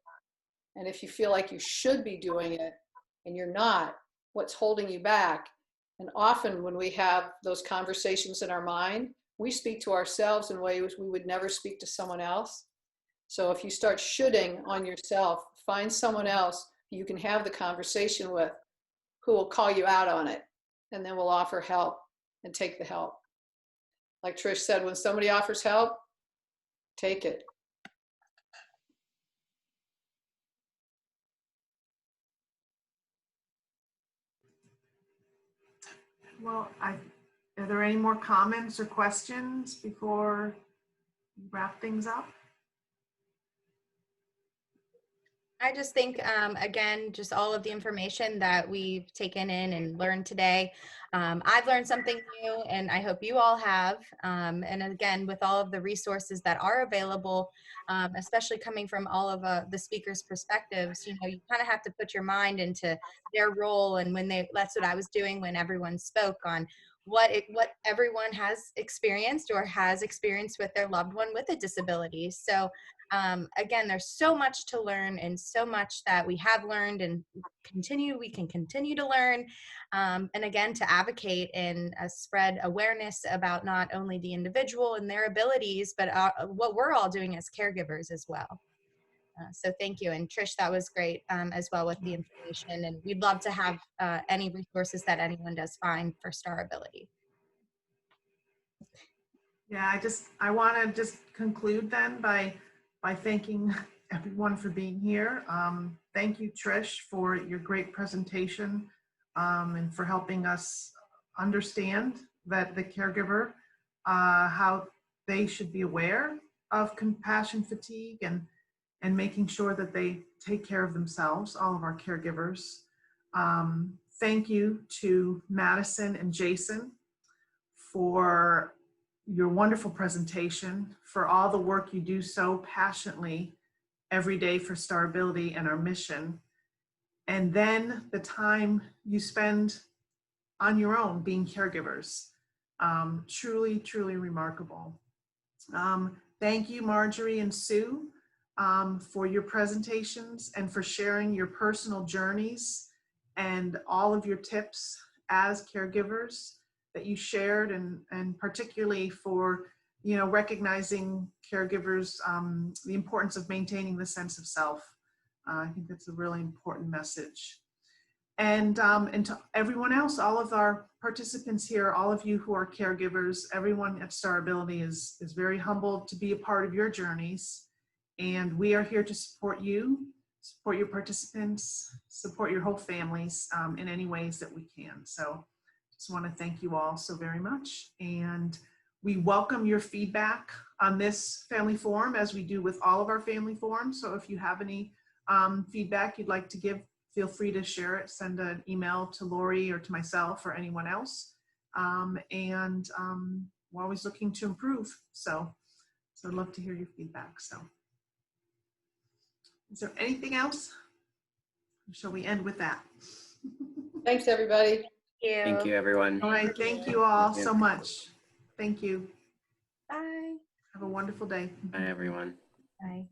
And if you feel like you should be doing it and you're not, what's holding you back? And often when we have those conversations in our mind, we speak to ourselves in ways we would never speak to someone else. So if you start shoulding on yourself, find someone else you can have the conversation with who will call you out on it, and then will offer help and take the help. Like Trish said, when somebody offers help, take it. Well, are there any more comments or questions before we wrap things up? I just think, again, just all of the information that we've taken in and learned today. I've learned something new, and I hope you all have. And again, with all of the resources that are available, especially coming from all of the speakers' perspectives, you know, you kind of have to put your mind into their role. And that's what I was doing when everyone spoke on what everyone has experienced or has experienced with their loved one with a disability. So again, there's so much to learn, and so much that we have learned and we can continue to learn. And again, to advocate and spread awareness about not only the individual and their abilities, but what we're all doing as caregivers as well. So thank you. And Trish, that was great as well with the information. And we'd love to have any resources that anyone does find for Star Ability. Yeah, I want to just conclude then by thanking everyone for being here. Thank you, Trish, for your great presentation and for helping us understand that the caregiver, how they should be aware of compassion fatigue and making sure that they take care of themselves, all of our caregivers. Thank you to Madison and Jason for your wonderful presentation, for all the work you do so passionately every day for Star Ability and our mission. And then the time you spend on your own being caregivers. Truly, truly remarkable. Thank you, Marjorie and Sue, for your presentations and for sharing your personal journeys and all of your tips as caregivers that you shared, and particularly for, you know, recognizing caregivers, the importance of maintaining the sense of self. I think that's a really important message. And to everyone else, all of our participants here, all of you who are caregivers, everyone at Star Ability is very humbled to be a part of your journeys. And we are here to support you, support your participants, support your whole families in any ways that we can. So just want to thank you all so very much. And we welcome your feedback on this family forum, as we do with all of our family forums. So if you have any feedback you'd like to give, feel free to share it. Send an email to Lori or to myself or anyone else. We're always looking to improve. So I'd love to hear your feedback. So Is there anything else? Shall we end with that? Thanks, everybody. Thank you, everyone. All right, thank you all so much. Thank you. Bye. Have a wonderful day. Bye, everyone. Bye.